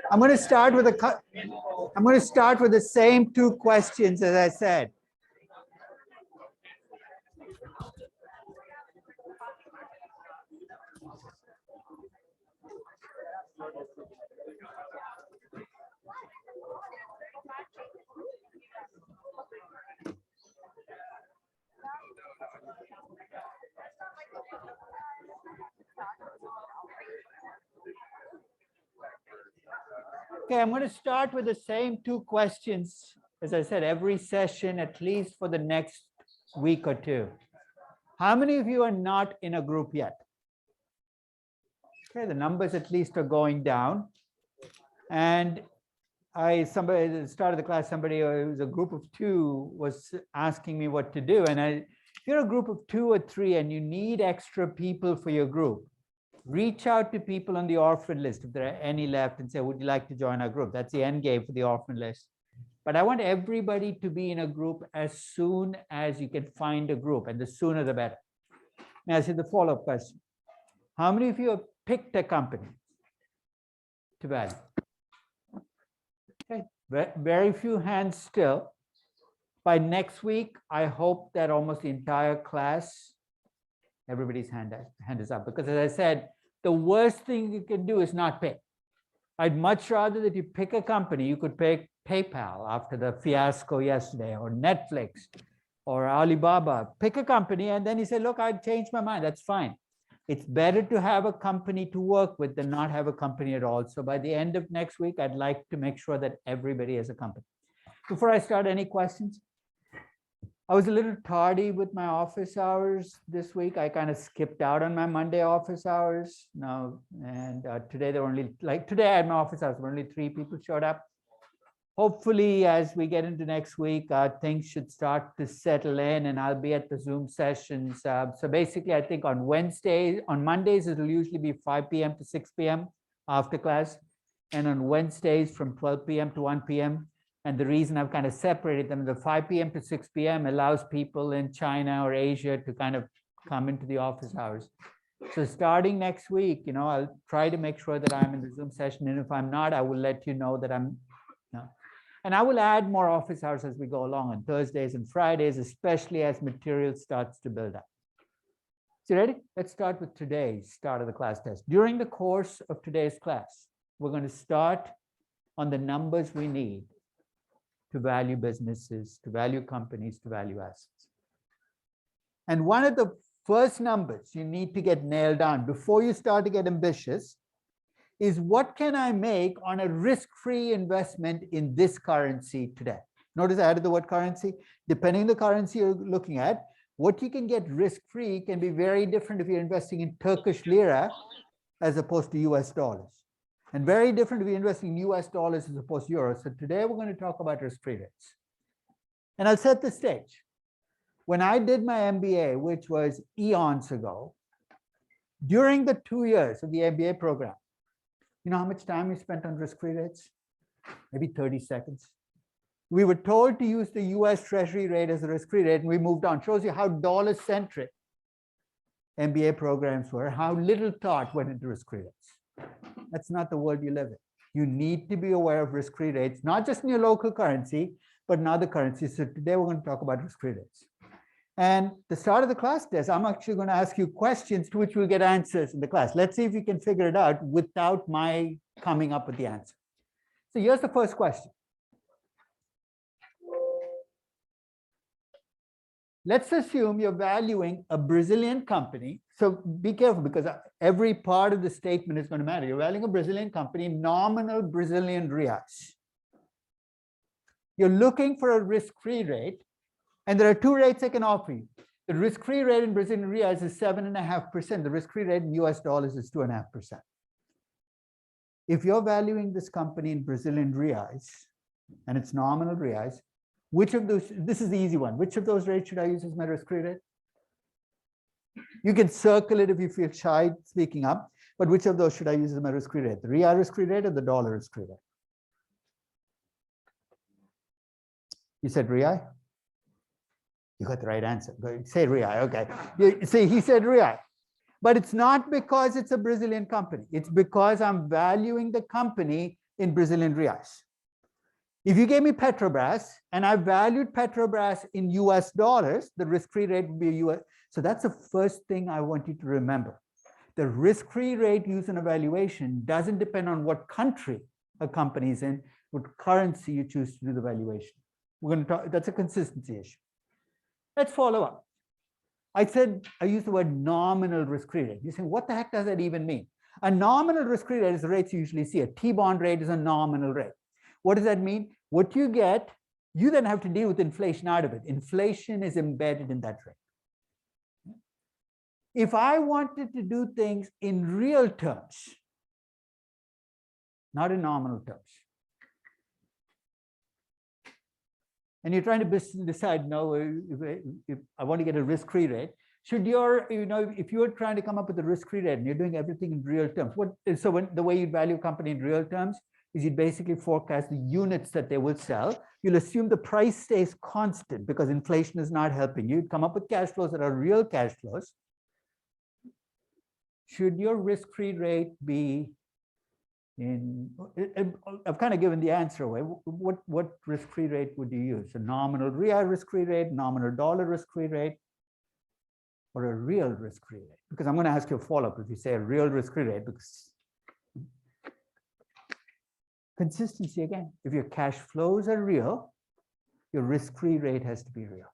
I'm going to start with the same two questions as I said. Okay, I'm going to start with the same two questions, as I said, every session, at least for the next week or two. How many of you are not in a group yet? Okay, the numbers at least are going down. And somebody at the start of the class, somebody who was a group of two was asking me what to do. And if you're a group of 2 or 3 and you need extra people for your group, reach out to people on the orphan list if there are any left and say, would you like to join our group? That's the end game for the orphan list. But I want everybody to be in a group as soon as you can find a group, and the sooner the better. Now, I see the follow-up question. How many of you have picked a company to value? Okay, very few hands still. By next week, I hope that almost the entire class, everybody's hand is up, because as I said, the worst thing you can do is not pick. I'd much rather that you pick a company. You could pick PayPal after the fiasco yesterday, or Netflix, or Alibaba. Pick a company and then you say, look, I've changed my mind. That's fine. It's better to have a company to work with than not have a company at all. So by the end of next week, I'd like to make sure that everybody has a company. Before I start, any questions? I was a little tardy with my office hours this week. I kind of skipped out on my Monday office hours now, and today there were only, today I had my office hours, but only 3 people showed up. Hopefully, as we get into next week, things should start to settle in, and I'll be at the Zoom sessions. So basically, I think on Mondays, it'll usually be 5 p.m. to 6 p.m. after class, and on Wednesdays from 12 p.m. to 1 p.m. And the reason I've kind of separated them, the 5 p.m. to 6 p.m. allows people in China or Asia to kind of come into the office hours. So starting next week, I'll try to make sure that I'm in the Zoom session. And if I'm not, I will let you know that I'm not. And I will add more office hours as we go along on Thursdays and Fridays, especially as material starts to build up. So ready? Let's start with today's start of the class test. During the course of today's class, we're going to start on the numbers we need to value businesses, to value companies, to value assets. And one of the first numbers you need to get nailed down before you start to get ambitious is, what can I make on a risk-free investment in this currency today? Notice I added the word currency. Depending on the currency you're looking at, what you can get risk-free can be very different if you're investing in Turkish lira as opposed to US dollars. And very different if you're investing in US dollars as opposed to euros. So today we're going to talk about risk-free rates. And I'll set the stage. When I did my MBA, which was eons ago, during the 2 years of the MBA program, you know how much time we spent on risk-free rates? Maybe 30 seconds. We were told to use the US Treasury rate as a risk-free rate, and we moved on. Shows you how dollar-centric MBA programs were, how little thought went into risk-free rates. That's not the world you live in. You need to be aware of risk-free rates, not just in your local currency, but in other currencies. So today we're going to talk about risk-free rates. And the start of the class test, I'm actually going to ask you questions to which we'll get answers in the class. Let's see if you can figure it out without my coming up with the answer. So here's the first question. Let's assume you're valuing a Brazilian company. So be careful because every part of the statement is going to matter. You're valuing a Brazilian company, nominal Brazilian reais. You're looking for a risk-free rate, and there are two rates I can offer you. The risk-free rate in Brazilian reais is 7.5%. The risk-free rate in US dollars is 2.5%. If you're valuing this company in Brazilian reais, and it's nominal reais, which of those, this is the easy one, which of those rates should I use as my risk-free rate? You can circle it if you feel shy speaking up, but which of those should I use as my risk-free rate? The real risk-free rate or the dollar risk-free rate? You said real? You got the right answer. Say real, okay. See, he said real. But it's not because it's a Brazilian company. It's because I'm valuing the company in Brazilian reais. If you gave me Petrobras and I valued Petrobras in US dollars, the risk-free rate would be US. So that's the first thing I want you to remember. The risk-free rate used in a valuation doesn't depend on what country a company is in, what currency you choose to do the valuation. We're going to talk, that's a consistency issue. Let's follow up. I used the word nominal risk-free rate. You're saying, what the heck does that even mean? A nominal risk-free rate is the rates you usually see. A T-bond rate is a nominal rate. What does that mean? What you get, you then have to deal with inflation out of it. Inflation is embedded in that rate. If I wanted to do things in real terms, not in nominal terms, and you're trying to decide, no, if I want to get a risk-free rate, should your, if you're trying to come up with a risk-free rate and you're doing everything in real terms, the way you'd value a company in real terms is you'd basically forecast the units that they will sell. You'll assume the price stays constant because inflation is not helping you. You'd come up with cash flows that are real cash flows. Should your risk-free rate be I've kind of given the answer away. What risk-free rate would you use? A nominal real risk-free rate, nominal dollar risk-free rate, or a real risk-free rate? Because I'm going to ask you a follow-up if you say a real risk-free rate, because consistency again. If your cash flows are real, your risk-free rate has to be real.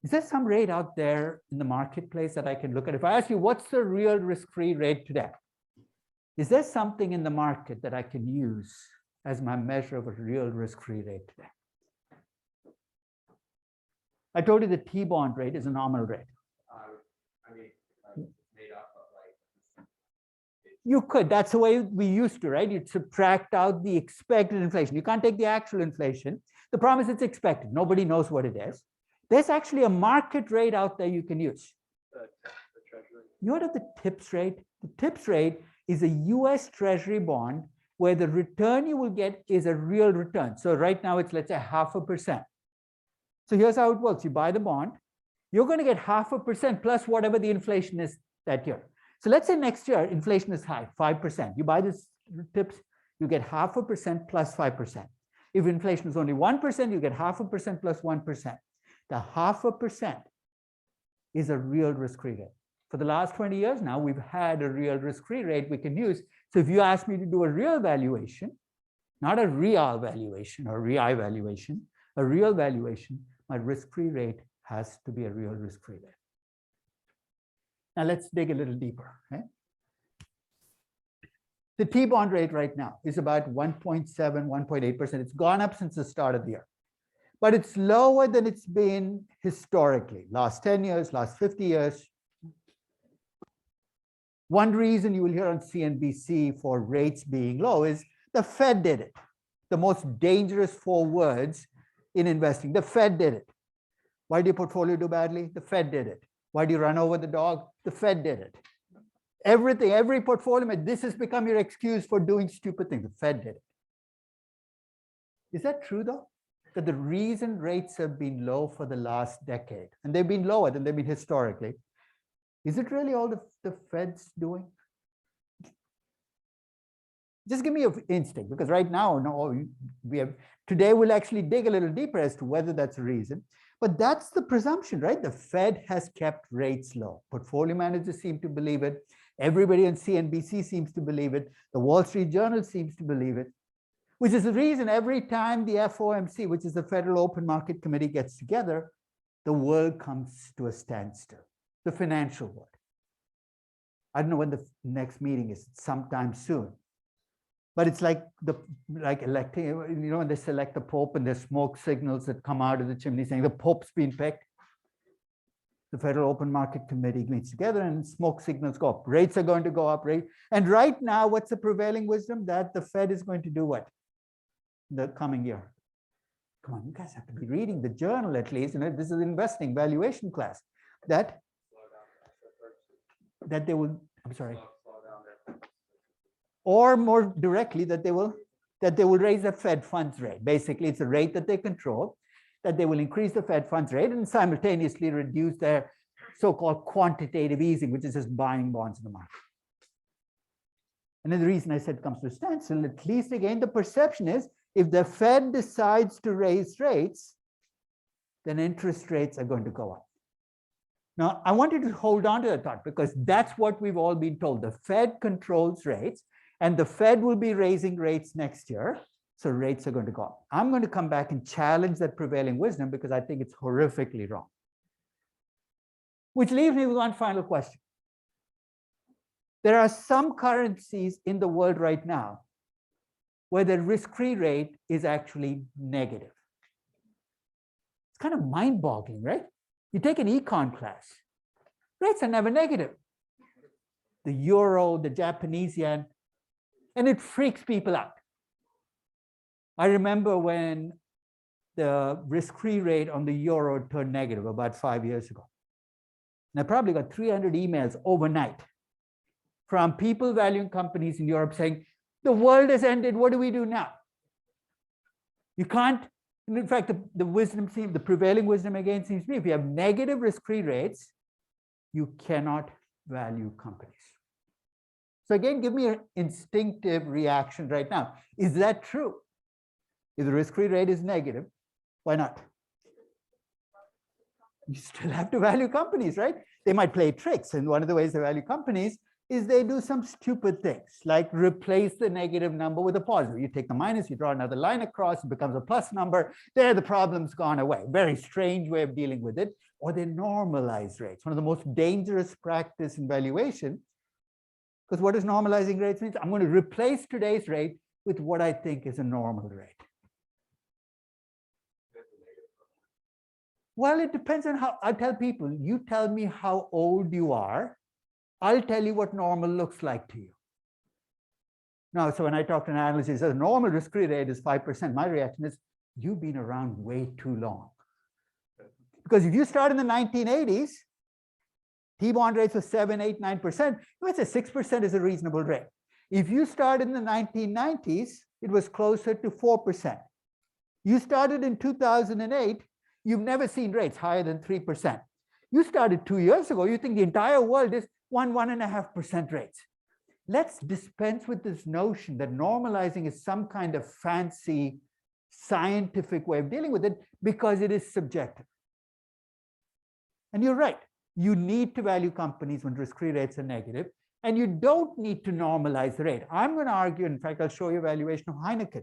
Is there some rate out there in the marketplace that I can look at? If I ask you, what's the real risk-free rate today? Is there something in the market that I can use as my measure of a real risk-free rate today? I told you the T-bond rate is a nominal rate. Made up of you could, that's the way we used to, right? You'd subtract out the expected inflation. You can't take the actual inflation. The problem is it's expected. Nobody knows what it is. There's actually a market rate out there you can use. the treasury. You know the TIPS rate? The TIPS rate is a US Treasury bond where the return you will get is a real return. So right now it's, let's say, 0.5%. So here's how it works. You buy the bond, you're going to get 0.5% plus whatever the inflation is that year. So let's say next year inflation is high, 5%. You buy this TIPS, you get 0.5% plus 5%. If inflation is only 1%, you get 0.5% plus 1%. The 0.5% is a real risk-free rate. For the last 20 years now, we've had a real risk-free rate we can use. So if you ask me to do a real valuation, not a real valuation or real valuation, a real valuation, my risk-free rate has to be a real risk-free rate. Now let's dig a little deeper. Right? The T-bond rate right now is about 1.7, 1.8%. It's gone up since the start of the year. But it's lower than it's been historically, last 10 years, last 50 years. One reason you will hear on CNBC for rates being low is the Fed did it. The most dangerous 4 words in investing. The Fed did it. Why do your portfolio do badly? The Fed did it. Why do you run over the dog? The Fed did it. Everything, every portfolio, this has become your excuse for doing stupid things. The Fed did it. Is that true though? That the reason rates have been low for the last decade, and they've been lower than they've been historically, is it really all the Fed's doing? Just give me an instinct, because right now, no, we have, today we'll actually dig a little deeper as to whether that's a reason. But that's the presumption, right? The Fed has kept rates low. Portfolio managers seem to believe it. Everybody on CNBC seems to believe it. The Wall Street Journal seems to believe it, which is the reason every time the FOMC, which is the Federal Open Market Committee, gets together, the world comes to a standstill, the financial world. I don't know when the next meeting is, sometime soon. But it's like electing, when they select the Pope and there's smoke signals that come out of the chimney saying the Pope's been picked. The Federal Open Market Committee meets together and smoke signals go up. Rates are going to go up, right? And right now, what's the prevailing wisdom? That the Fed is going to do what? The coming year. Come on, you guys have to be reading the journal at least. This is investing valuation class. That they will, I'm sorry. Or more directly, that they will raise the Fed funds rate. Basically, it's a rate that they control, that they will increase the Fed funds rate and simultaneously reduce their so-called quantitative easing, which is just buying bonds in the market. And then the reason I said it comes to a standstill, at least again, the perception is if the Fed decides to raise rates, then interest rates are going to go up. Now, I want you to hold on to that thought, because that's what we've all been told. The Fed controls rates, and the Fed will be raising rates next year. So rates are going to go up. I'm going to come back and challenge that prevailing wisdom because I think it's horrifically wrong. Which leaves me with one final question. There are some currencies in the world right now where the risk-free rate is actually negative. It's kind of mind-boggling, right? You take an econ class, rates are never negative. The euro, the Japanese yen, and it freaks people out. I remember when the risk-free rate on the euro turned negative about 5 years ago. And I probably got 300 emails overnight from people valuing companies in Europe saying, the world has ended, what do we do now? You can't, and in fact, the wisdom seems, the prevailing wisdom again seems to be, if you have negative risk-free rates, you cannot value companies. So again, give me an instinctive reaction right now. Is that true? If the risk-free rate is negative, why not? You still have to value companies, right? They might play tricks. And one of the ways they value companies is they do some stupid things, like replace the negative number with a positive. You take the minus, you draw another line across, it becomes a plus number. There, the problem's gone away. Very strange way of dealing with it. Or they normalize rates. One of the most dangerous practice in valuation. Because what does normalizing rates mean? I'm going to replace today's rate with what I think is a normal rate. Well, it depends on how, I tell people, you tell me how old you are, I'll tell you what normal looks like to you. Now, so when I talk to an analyst, he says, normal risk-free rate is 5%. My reaction is, you've been around way too long. Because if you start in the 1980s, T-bond rates were 7, 8, 9%. Let's say 6% is a reasonable rate. If you start in the 1990s, it was closer to 4%. You started in 2008, you've never seen rates higher than 3%. You started 2 years ago, you think the entire world is 1.5% rates. Let's dispense with this notion that normalizing is some kind of fancy scientific way of dealing with it because it is subjective. And you're right. You need to value companies when risk-free rates are negative, and you don't need to normalize the rate. I'm going to argue, in fact, I'll show you a valuation of Heineken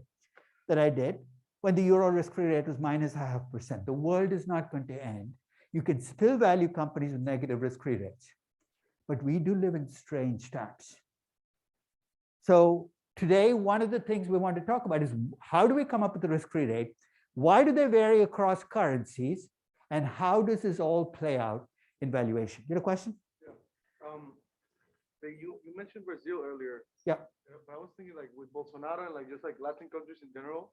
that I did when the euro risk-free rate was -0.5%. The world is not going to end. You can still value companies with negative risk-free rates. But we do live in strange times. So today, one of the things we want to talk about is how do we come up with the risk-free rate? Why do they vary across currencies? And how does this all play out in valuation? You have a question? Yeah. You mentioned Brazil earlier. Yeah. But I was thinking like with Bolsonaro and like just like Latin countries in general,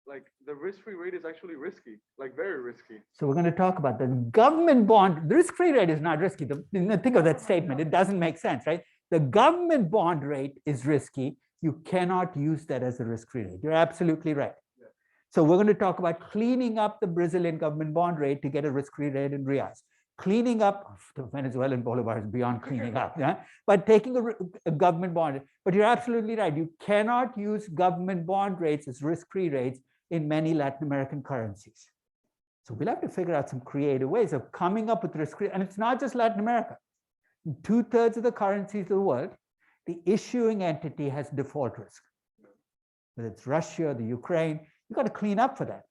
like the risk-free rate is actually risky, like very risky. So we're going to talk about the government bond. The risk-free rate is not risky. Think of that statement. It doesn't make sense, right? The government bond rate is risky. You cannot use that as a risk-free rate. You're absolutely right. Yeah. So we're going to talk about cleaning up the Brazilian government bond rate to get a risk-free rate in reais. cleaning up the Venezuelan bolivar is beyond cleaning up, yeah? But taking a government bond, but you're absolutely right. You cannot use government bond rates as risk-free rates in many Latin American currencies. So we'll have to figure out some creative ways of coming up with risk-free, and it's not just Latin America. In 2/3 of the currencies of the world, the issuing entity has default risk. Whether it's Russia, the Ukraine, you've got to clean up for that.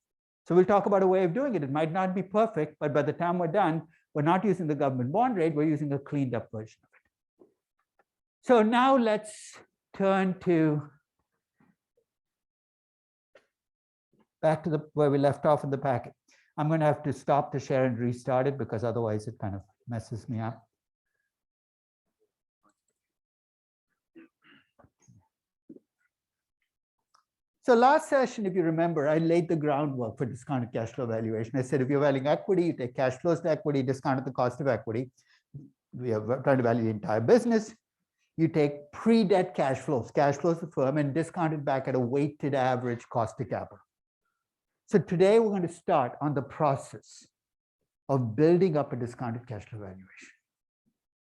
So we'll talk about a way of doing it. It might not be perfect, but by the time we're done, we're not using the government bond rate, we're using a cleaned up version of it. So now let's turn to back to where we left off in the packet. I'm going to have to stop the share and restart it because otherwise it kind of messes me up. So last session, if you remember, I laid the groundwork for discounted cash flow valuation. I said, if you're valuing equity, you take cash flows to equity, discounted the cost of equity. We are trying to value the entire business. You take pre-debt cash flows of the firm, and discount it back at a weighted average cost of capital. So today we're going to start on the process of building up a discounted cash flow valuation.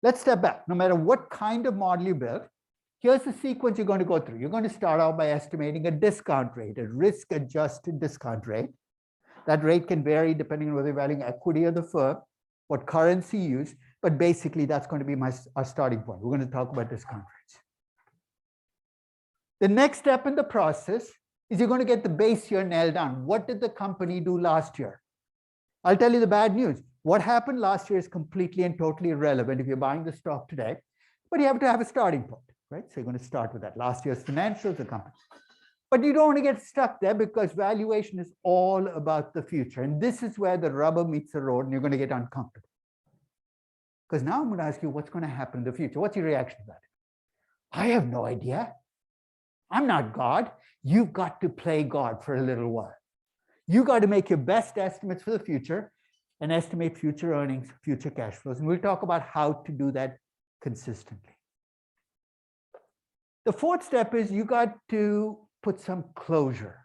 Let's step back. No matter what kind of model you build, here's the sequence you're going to go through. You're going to start out by estimating a discount rate, a risk-adjusted discount rate. That rate can vary depending on whether you're valuing equity of the firm, what currency you use, but basically that's going to be our starting point. We're going to talk about discount rates. The next step in the process is you're going to get the base year nailed down. What did the company do last year? I'll tell you the bad news. What happened last year is completely and totally irrelevant if you're buying the stock today, but you have to have a starting point. Right? So you're going to start with that. Last year's financials of the company. But you don't want to get stuck there because valuation is all about the future. And this is where the rubber meets the road and you're going to get uncomfortable. Because now I'm going to ask you what's going to happen in the future. What's your reaction to that? I have no idea. I'm not God. You've got to play God for a little while. You got to make your best estimates for the future and estimate future earnings, future cash flows. And we'll talk about how to do that consistently. The fourth step is you got to put some closure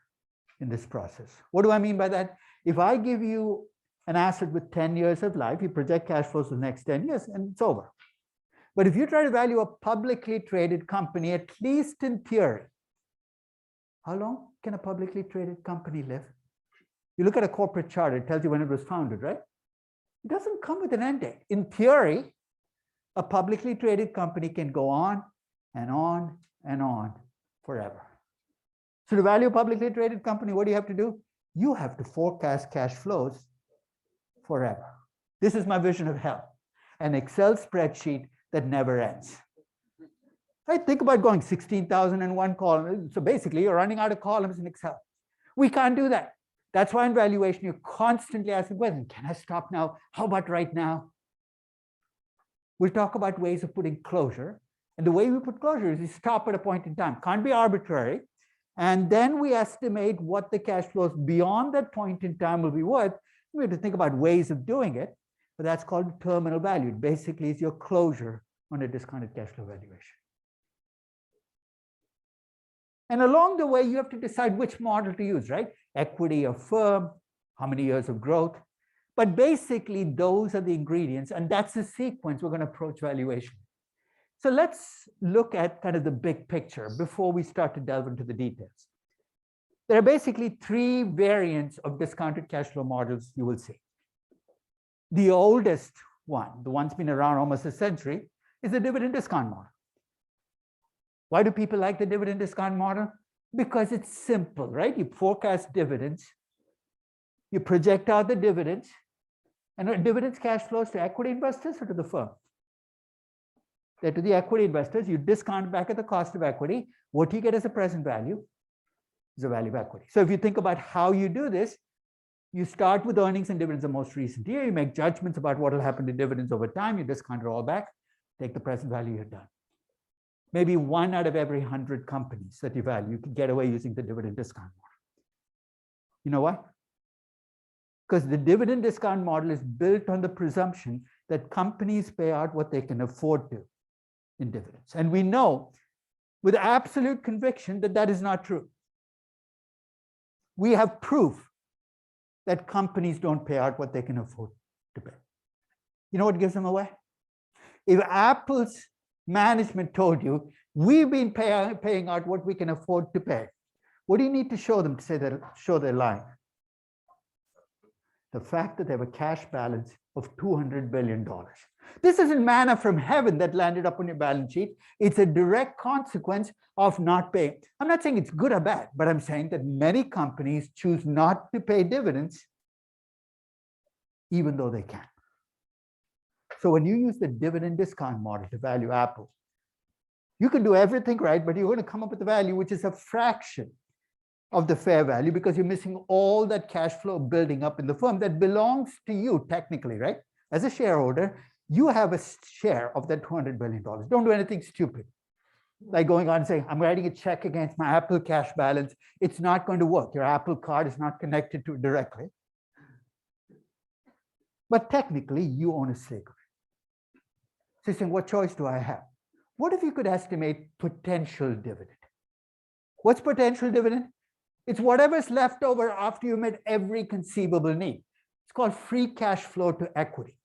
in this process. What do I mean by that? If I give you an asset with 10 years of life, you project cash flows for the next 10 years and it's over. But if you try to value a publicly traded company, at least in theory, how long can a publicly traded company live? You look at a corporate chart, it tells you when it was founded, right? It doesn't come with an end date. In theory, a publicly traded company can go on and on and on forever. So to value a publicly traded company, what do you have to do? You have to forecast cash flows forever. This is my vision of hell, an Excel spreadsheet that never ends. Right? Think about going 16,001 columns. So basically, you're running out of columns in Excel. We can't do that. That's why in valuation, you're constantly asking questions. Can I stop now? How about right now? We'll talk about ways of putting closure. And the way we put closure is you stop at a point in time. Can't be arbitrary. And then we estimate what the cash flows beyond that point in time will be worth. We have to think about ways of doing it, but that's called terminal value. It basically is your closure on a discounted cash flow valuation. And along the way, you have to decide which model to use, right? Equity or firm, how many years of growth. But basically, those are the ingredients, and that's the sequence we're going to approach valuation. So let's look at kind of the big picture before we start to delve into the details. There are basically three variants of discounted cash flow models you will see. The oldest one, the one's been around almost a century, is the dividend discount model. Why do people like the dividend discount model? Because it's simple, right? You forecast dividends, you project out the dividends, and dividends cash flows to equity investors or to the firm? They're to the equity investors. You discount back at the cost of equity. What you get as a present value is the value of equity. So if you think about how you do this, you start with earnings and dividends the most recent year. You make judgments about what will happen to dividends over time. You discount it all back, take the present value, you're done. Maybe 1 out of every 100 companies that you value, you can get away using the dividend discount model. You know why? Because the dividend discount model is built on the presumption that companies pay out what they can afford to in dividends. And we know with absolute conviction that that is not true. We have proof that companies don't pay out what they can afford to pay. You know what gives them away? If Apple's management told you, we've been paying out what we can afford to pay, what do you need to show them to say that show they're lying? The fact that they have a cash balance of $200 billion. This isn't manna from heaven that landed up on your balance sheet. It's a direct consequence of not paying. I'm not saying it's good or bad, but I'm saying that many companies choose not to pay dividends even though they can. So when you use the dividend discount model to value Apple, you can do everything right, but you're going to come up with a value which is a fraction of the fair value because you're missing all that cash flow building up in the firm that belongs to you technically, right? As a shareholder, you have a share of that $200 billion. Don't do anything stupid. Like going on and saying, I'm writing a check against my Apple cash balance. It's not going to work. Your Apple card is not connected to it directly. But technically, you own a stake. So you're saying, what choice do I have? What if you could estimate potential dividend? What's potential dividend? It's whatever's left over after you met every conceivable need. It's called free cash flow to equity.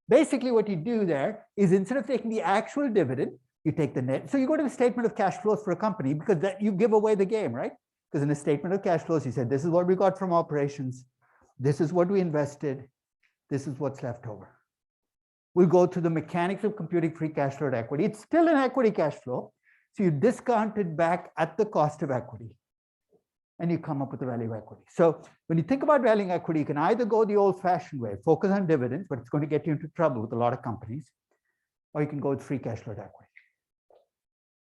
Basically, what you do there is instead of taking the actual dividend, you take the net. So you go to the statement of cash flows for a company because that you give away the game, right? Because in the statement of cash flows, you said, this is what we got from operations. This is what we invested. This is what's left over. We'll go through the mechanics of computing free cash flow to equity. It's still an equity cash flow. So you discount it back at the cost of equity. And you come up with the value of equity. So when you think about valuing equity, you can either go the old-fashioned way, focus on dividends, but it's going to get you into trouble with a lot of companies, or you can go with free cash flow to equity.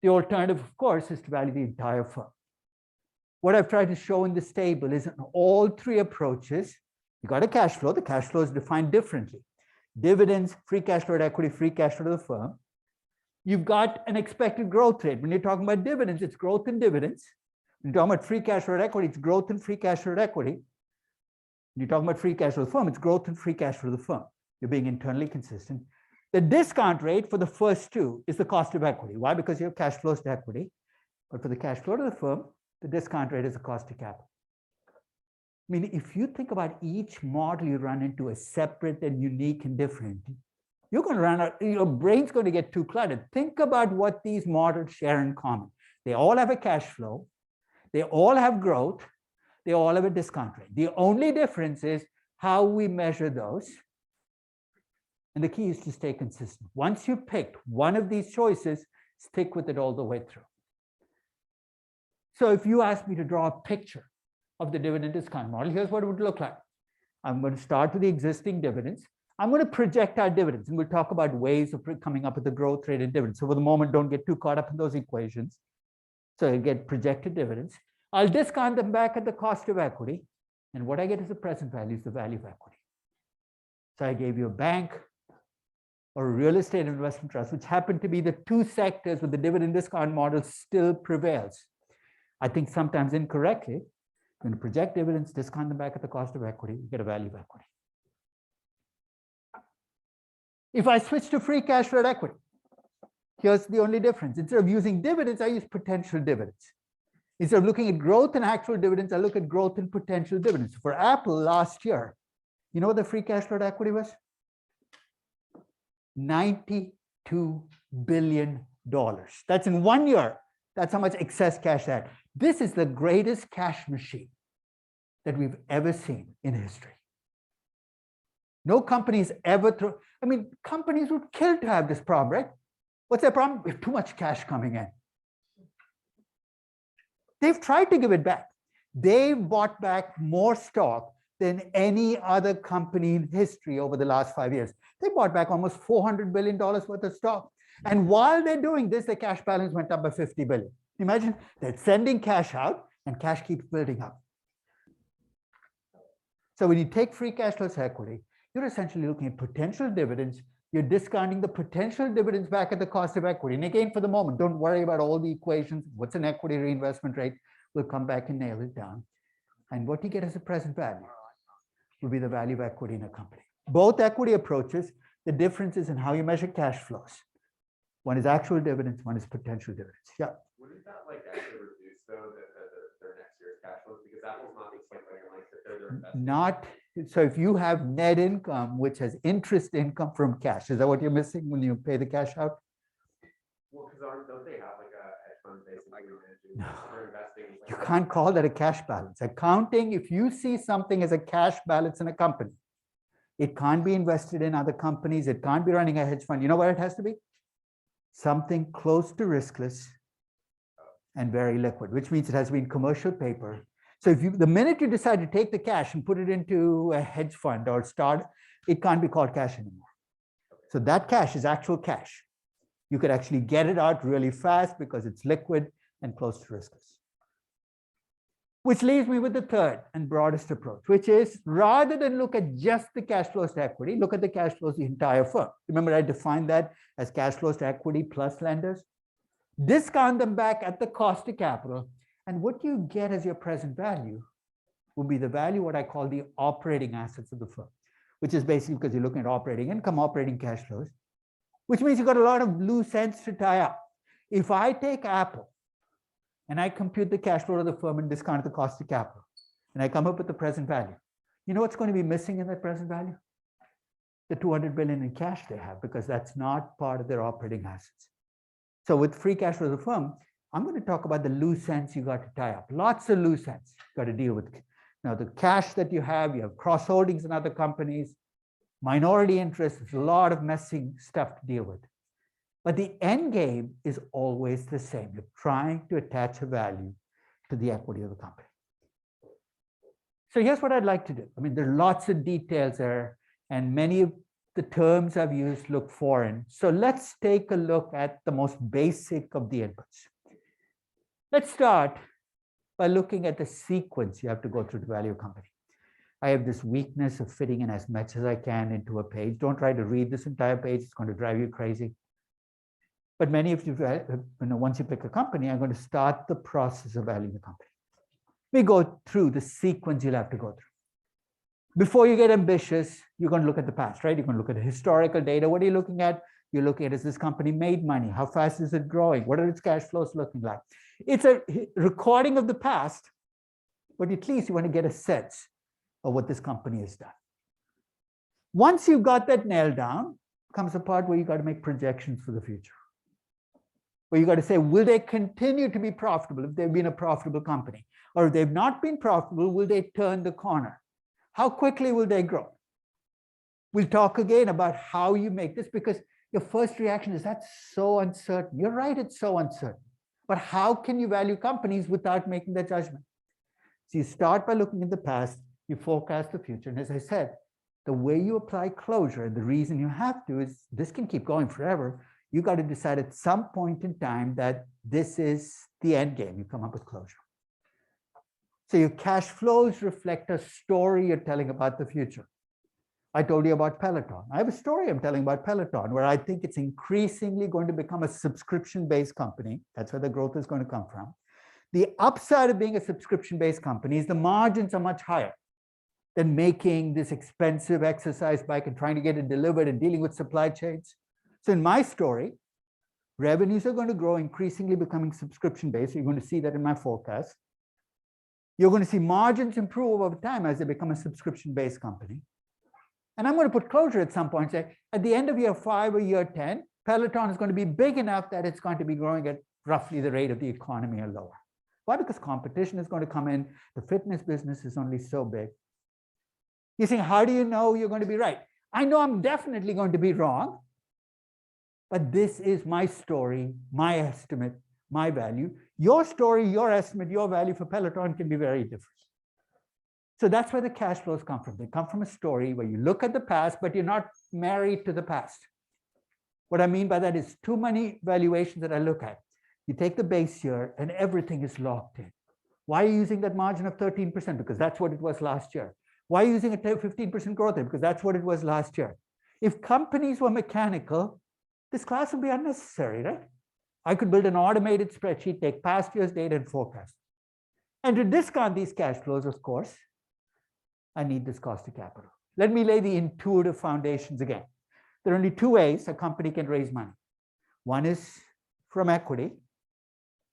The alternative, of course, is to value the entire firm. What I've tried to show in this table is in all three approaches, you got a cash flow. The cash flow is defined differently. Dividends, free cash flow to equity, free cash flow to the firm. You've got an expected growth rate. When you're talking about dividends, it's growth in dividends. When you're talking about free cash flow to equity, it's growth in free cash flow to equity. When you're talking about free cash flow to the firm, it's growth in free cash flow to the firm. You're being internally consistent. The discount rate for the first two is the cost of equity. Why? Because you have cash flows to equity. But for the cash flow to the firm, the discount rate is the cost of capital. I mean, if you think about each model you run into as separate and unique and different, you're going to run out, your brain's going to get too cluttered. Think about what these models share in common. They all have a cash flow. They all have growth. They all have a discount rate. The only difference is how we measure those. And the key is to stay consistent. Once you picked one of these choices, stick with it all the way through. So if you ask me to draw a picture of the dividend discount model, here's what it would look like. I'm going to start with the existing dividends. I'm going to project our dividends, and we'll talk about ways of coming up with the growth rate and dividends. So for the moment, don't get too caught up in those equations. So you get projected dividends. I'll discount them back at the cost of equity. And what I get as the present value is the value of equity. So I gave you a bank or a real estate investment trust, which happen to be the two sectors where the dividend discount model still prevails. I think sometimes incorrectly. You're going to project dividends, discount them back at the cost of equity, you get a value of equity. If I switch to free cash flow to equity, here's the only difference. Instead of using dividends, I use potential dividends. Instead of looking at growth in actual dividends, I look at growth in potential dividends. For Apple last year, you know what the free cash flow to equity was? $92 billion. That's in 1 year. That's how much excess cash they had. This is the greatest cash machine that we've ever seen in history. No companies ever throw. I mean, companies would kill to have this problem, right? What's their problem? We have too much cash coming in. They've tried to give it back. They've bought back more stock than any other company in history over the last 5 years. They bought back almost $400 billion worth of stock. And while they're doing this, their cash balance went up by $50 billion. Imagine they're sending cash out and cash keeps building up. So when you take free cash flow to equity, you're essentially looking at potential dividends. You're discounting the potential dividends back at the cost of equity. And again, for the moment, don't worry about all the equations. What's an equity reinvestment rate? We'll come back and nail it down. And what you get as a present value will be the value of equity in a company. Both equity approaches, the difference is in how you measure cash flows. One is actual dividends, one is potential dividends. Yeah. Wouldn't that like actually reduce though their next year's cash flows because Apple's not recycling like their investment? Not So if you have net income, which has interest income from cash, is that what you're missing when you pay the cash out? Well, because don't they have like a hedge fund basically managing, No. they're investing? You can't call that a cash balance. Accounting, if you see something as a cash balance in a company, it can't be invested in other companies. It can't be running a hedge fund. You know what it has to be? Something close to riskless and very liquid, which means it has to be in commercial paper. So if you, the minute you decide to take the cash and put it into a hedge fund or start, it can't be called cash anymore. So that cash is actual cash. You could actually get it out really fast because it's liquid and close to riskless. Which leaves me with the third and broadest approach, which is rather than look at just the cash flows to equity, look at the cash flows of the entire firm. Remember, I defined that as cash flows to equity plus lenders. Discount them back at the cost of capital. And what you get as your present value will be the value, what I call the operating assets of the firm, which is basically because you're looking at operating income, operating cash flows, which means you've got a lot of loose ends to tie up. If I take Apple and I compute the cash flow of the firm and discount the cost of capital, and I come up with the present value, you know what's going to be missing in that present value? The 200 billion in cash they have, because that's not part of their operating assets. So with free cash flow of the firm, I'm going to talk about the loose ends you got to tie up. Lots of loose ends you got to deal with. Now, the cash that you have cross holdings in other companies, minority interests, a lot of messy stuff to deal with. But the end game is always the same. You're trying to attach a value to the equity of the company. So here's what I'd like to do. I mean, there are lots of details there, and many of the terms I've used look foreign. So let's take a look at the most basic of the inputs. Let's start by looking at the sequence you have to go through to value a company. I have this weakness of fitting in as much as I can into a page. Don't try to read this entire page. It's going to drive you crazy. But many of you, once you pick a company, I'm going to start the process of valuing the company. We go through the sequence you'll have to go through. Before you get ambitious, you're going to look at the past, right? You're going to look at the historical data. What are you looking at? You're looking at, is this company made money? How fast is it growing? What are its cash flows looking like? It's a recording of the past, but at least you want to get a sense of what this company has done. Once you've got that nailed down, comes the part where you got to make projections for the future. Where you got to say, will they continue to be profitable if they've been a profitable company? Or if they've not been profitable, will they turn the corner? How quickly will they grow? We'll talk again about how you make this, because your first reaction is, that's so uncertain. You're right, it's so uncertain. But how can you value companies without making that judgment? So you start by looking at the past, you forecast the future. And as I said, the way you apply closure, and the reason you have to is this can keep going forever. You got to decide at some point in time that this is the end game. You come up with closure. So your cash flows reflect a story you're telling about the future. I told you about Peloton. I have a story I'm telling about Peloton where I think it's increasingly going to become a subscription-based company. That's where the growth is going to come from. The upside of being a subscription-based company is the margins are much higher than making this expensive exercise bike and trying to get it delivered and dealing with supply chains. So in my story, revenues are going to grow, increasingly becoming subscription-based. You're going to see that in my forecast. You're going to see margins improve over time as they become a subscription-based company. And I'm going to put closure at some point, say, at the end of year 5 or year 10, Peloton is going to be big enough that it's going to be growing at roughly the rate of the economy or lower. Why? Because competition is going to come in. The fitness business is only so big. You're saying, how do you know you're going to be right? I know I'm definitely going to be wrong, but this is my story, my estimate, my value. Your story, your estimate, your value for Peloton can be very different. So that's where the cash flows come from. They come from a story where you look at the past, but you're not married to the past. What I mean by that is too many valuations that I look at. You take the base year and everything is locked in. Why are you using that margin of 13%? Because that's what it was last year. Why are you using a 15% growth rate? Because that's what it was last year. If companies were mechanical, this class would be unnecessary, right? I could build an automated spreadsheet, take past year's data and forecast. And to discount these cash flows, of course, I need this cost of capital. Let me lay the intuitive foundations again. There are only two ways a company can raise money. One is from equity,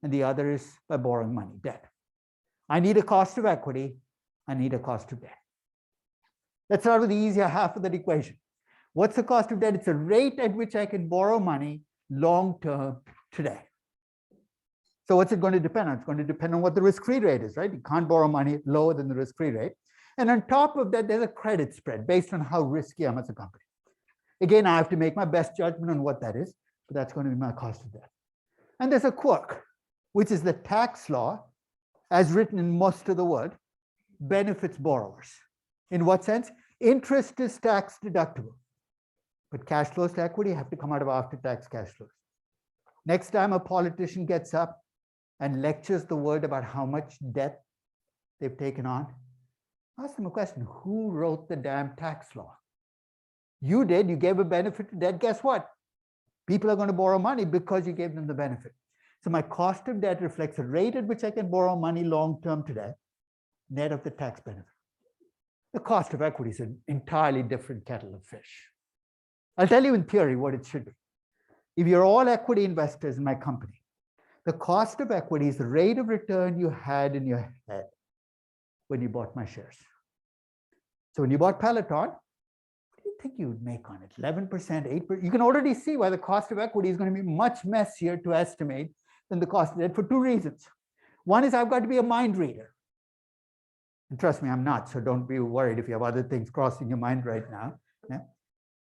and the other is by borrowing money, debt. I need a cost of equity. I need a cost of debt. Let's start with the easier half of that equation. What's the cost of debt? It's a rate at which I can borrow money long-term today. So what's it going to depend on? It's going to depend on what the risk-free rate is, right? You can't borrow money lower than the risk-free rate. And on top of that, there's a credit spread based on how risky I'm as a company. Again, I have to make my best judgment on what that is, but that's going to be my cost of debt. And there's a quirk, which is the tax law, as written in most of the world, benefits borrowers. In what sense? Interest is tax deductible, but cash flows to equity have to come out of after-tax cash flows. Next time a politician gets up and lectures the world about how much debt they've taken on, ask them a question: who wrote the damn tax law? You did. You gave a benefit to debt. Guess what? People are going to borrow money because you gave them the benefit. So my cost of debt reflects the rate at which I can borrow money long-term today, net of the tax benefit. The cost of equity is an entirely different kettle of fish. I'll tell you in theory what it should be. If you're all equity investors in my company, the cost of equity is the rate of return you had in your head when you bought my shares. So when you bought Peloton, what do you think you would make on it? 11%, 8%? You can already see why the cost of equity is going to be much messier to estimate than the cost of debt for two reasons. One is I've got to be a mind reader. And trust me, I'm not, so don't be worried if you have other things crossing your mind right now. Yeah?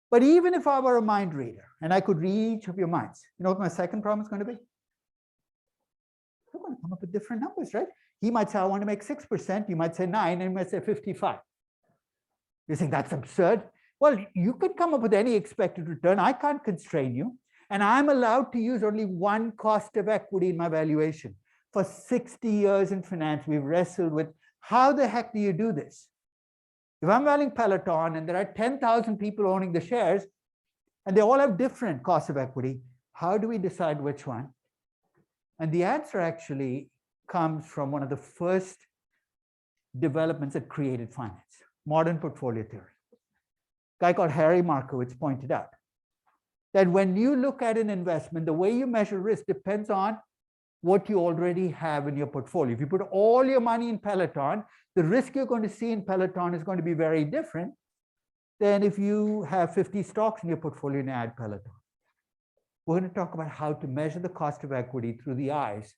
But even if I were a mind reader and I could read each of your minds, you know what my second problem is going to be? We're going to come up with different numbers, right? He might say, I want to make 6%. You might say 9%, and you might say 55%. You think that's absurd? Well, you could come up with any expected return. I can't constrain you. And I'm allowed to use only one cost of equity in my valuation. For 60 years in finance, we've wrestled with how the heck do you do this? If I'm valuing Peloton and there are 10,000 people owning the shares and they all have different costs of equity, how do we decide which one? And the answer actually comes from one of the first developments that created finance, modern portfolio theory. A guy called Harry Markowitz pointed out that when you look at an investment, the way you measure risk depends on what you already have in your portfolio. If you put all your money in Peloton, the risk you're going to see in Peloton is going to be very different than if you have 50 stocks in your portfolio and add Peloton. We're going to talk about how to measure the cost of equity through the eyes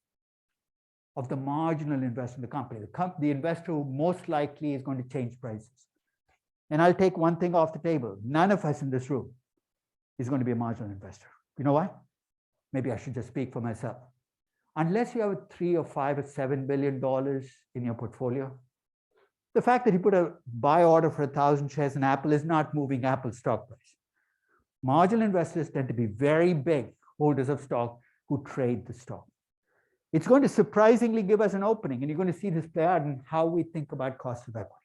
of the marginal investor in the company, the investor who most likely is going to change prices. And I'll take one thing off the table. None of us in this room is going to be a marginal investor. You know why? Maybe I should just speak for myself. Unless you have a $3 or $5 or $7 billion in your portfolio, the fact that you put a buy order for 1,000 shares in Apple is not moving Apple's stock price. Marginal investors tend to be very big holders of stock who trade the stock. It's going to surprisingly give us an opening, and you're going to see this play out in how we think about cost of equity.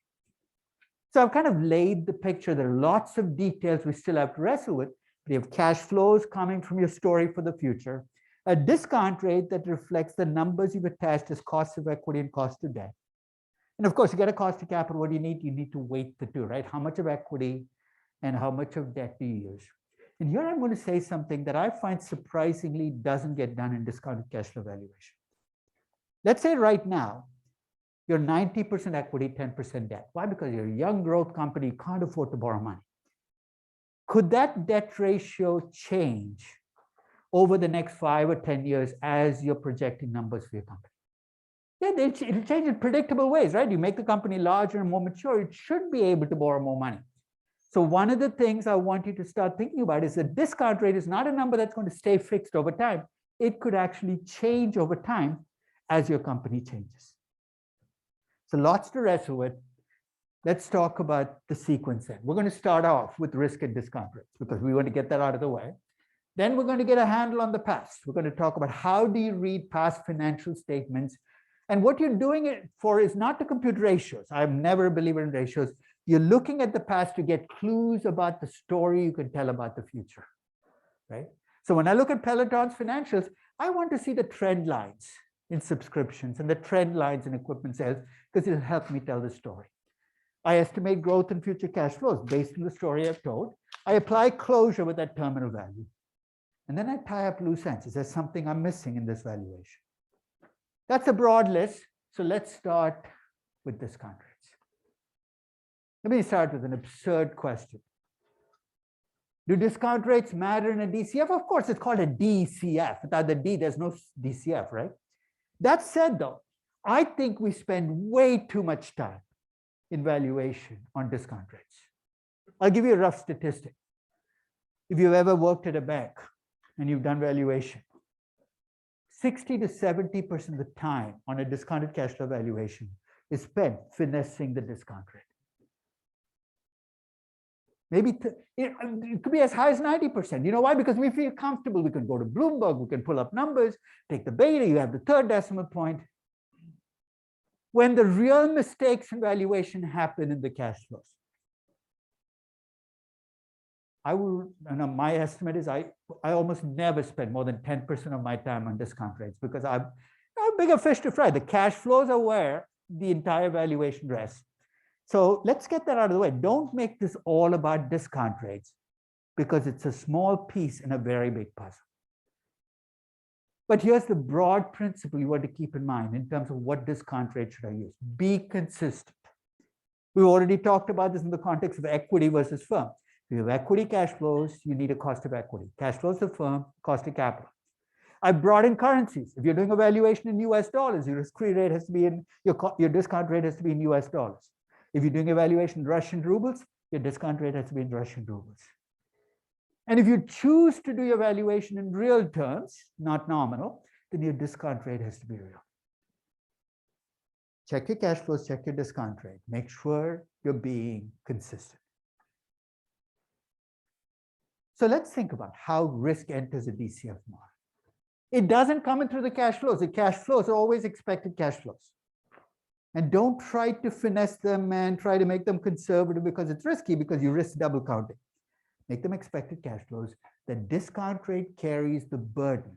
So I've kind of laid the picture. There are lots of details we still have to wrestle with. We have cash flows coming from your story for the future, a discount rate that reflects the numbers you've attached as cost of equity and cost of debt. And of course, you get a cost of capital. What do you need? You need to weight the two, right? How much of equity and how much of debt do you use? And here I'm going to say something that I find surprisingly doesn't get done in discounted cash flow valuation. Let's say right now, you're 90% equity, 10% debt. Why? Because you're a young growth company, you can't afford to borrow money. Could that debt ratio change over the next 5 or 10 years as you're projecting numbers for your company? Yeah, it'll change in predictable ways, right? You make the company larger and more mature, it should be able to borrow more money. So one of the things I want you to start thinking about is the discount rate is not a number that's going to stay fixed over time. It could actually change over time as your company changes. So lots to wrestle with. Let's talk about the sequence then. We're going to start off with risk and discount rates because we want to get that out of the way. Then we're going to get a handle on the past. We're going to talk about how do you read past financial statements. And what you're doing it for is not to compute ratios. I'm never a believer in ratios. You're looking at the past to get clues about the story you can tell about the future, right? So when I look at Peloton's financials, I want to see the trend lines in subscriptions and the trend lines in equipment sales because it'll help me tell the story. I estimate growth in future cash flows based on the story I've told. I apply closure with that terminal value. And then I tie up loose ends. Is there something I'm missing in this valuation? That's a broad list. So let's start with discount rates. Let me start with an absurd question. Do discount rates matter in a DCF? Of course, it's called a DCF. Without the D, there's no DCF, right? That said, though, I think we spend way too much time in valuation on discount rates. I'll give you a rough statistic. If you've ever worked at a bank and you've done valuation, 60 to 70% of the time on a discounted cash flow valuation is spent finessing the discount rate. Maybe it could be as high as 90%. You know why? Because we feel comfortable. We can go to Bloomberg, we can pull up numbers, take the beta, you have the third decimal point. When the real mistakes in valuation happen in the cash flows, my estimate is I almost never spend more than 10% of my time on discount rates because I'm a bigger fish to fry. The cash flows are where the entire valuation rests. So let's get that out of the way. Don't make this all about discount rates because it's a small piece in a very big puzzle. But here's the broad principle you want to keep in mind in terms of what discount rate should I use. Be consistent. We've already talked about this in the context of equity versus firm. If you have equity cash flows, you need a cost of equity. Cash flows of firm, cost of capital. I brought in currencies. If you're doing a valuation in US dollars, your risk-free rate has to be in, your discount rate has to be in US dollars. If you're doing a valuation in Russian rubles, your discount rate has to be in Russian rubles. And if you choose to do your valuation in real terms, not nominal, then your discount rate has to be real. Check your cash flows, check your discount rate. Make sure you're being consistent. So let's think about how risk enters a DCF model. It doesn't come in through the cash flows. The cash flows are always expected cash flows. And don't try to finesse them and try to make them conservative because it's risky, because you risk double counting. Make them expected cash flows. The discount rate carries the burden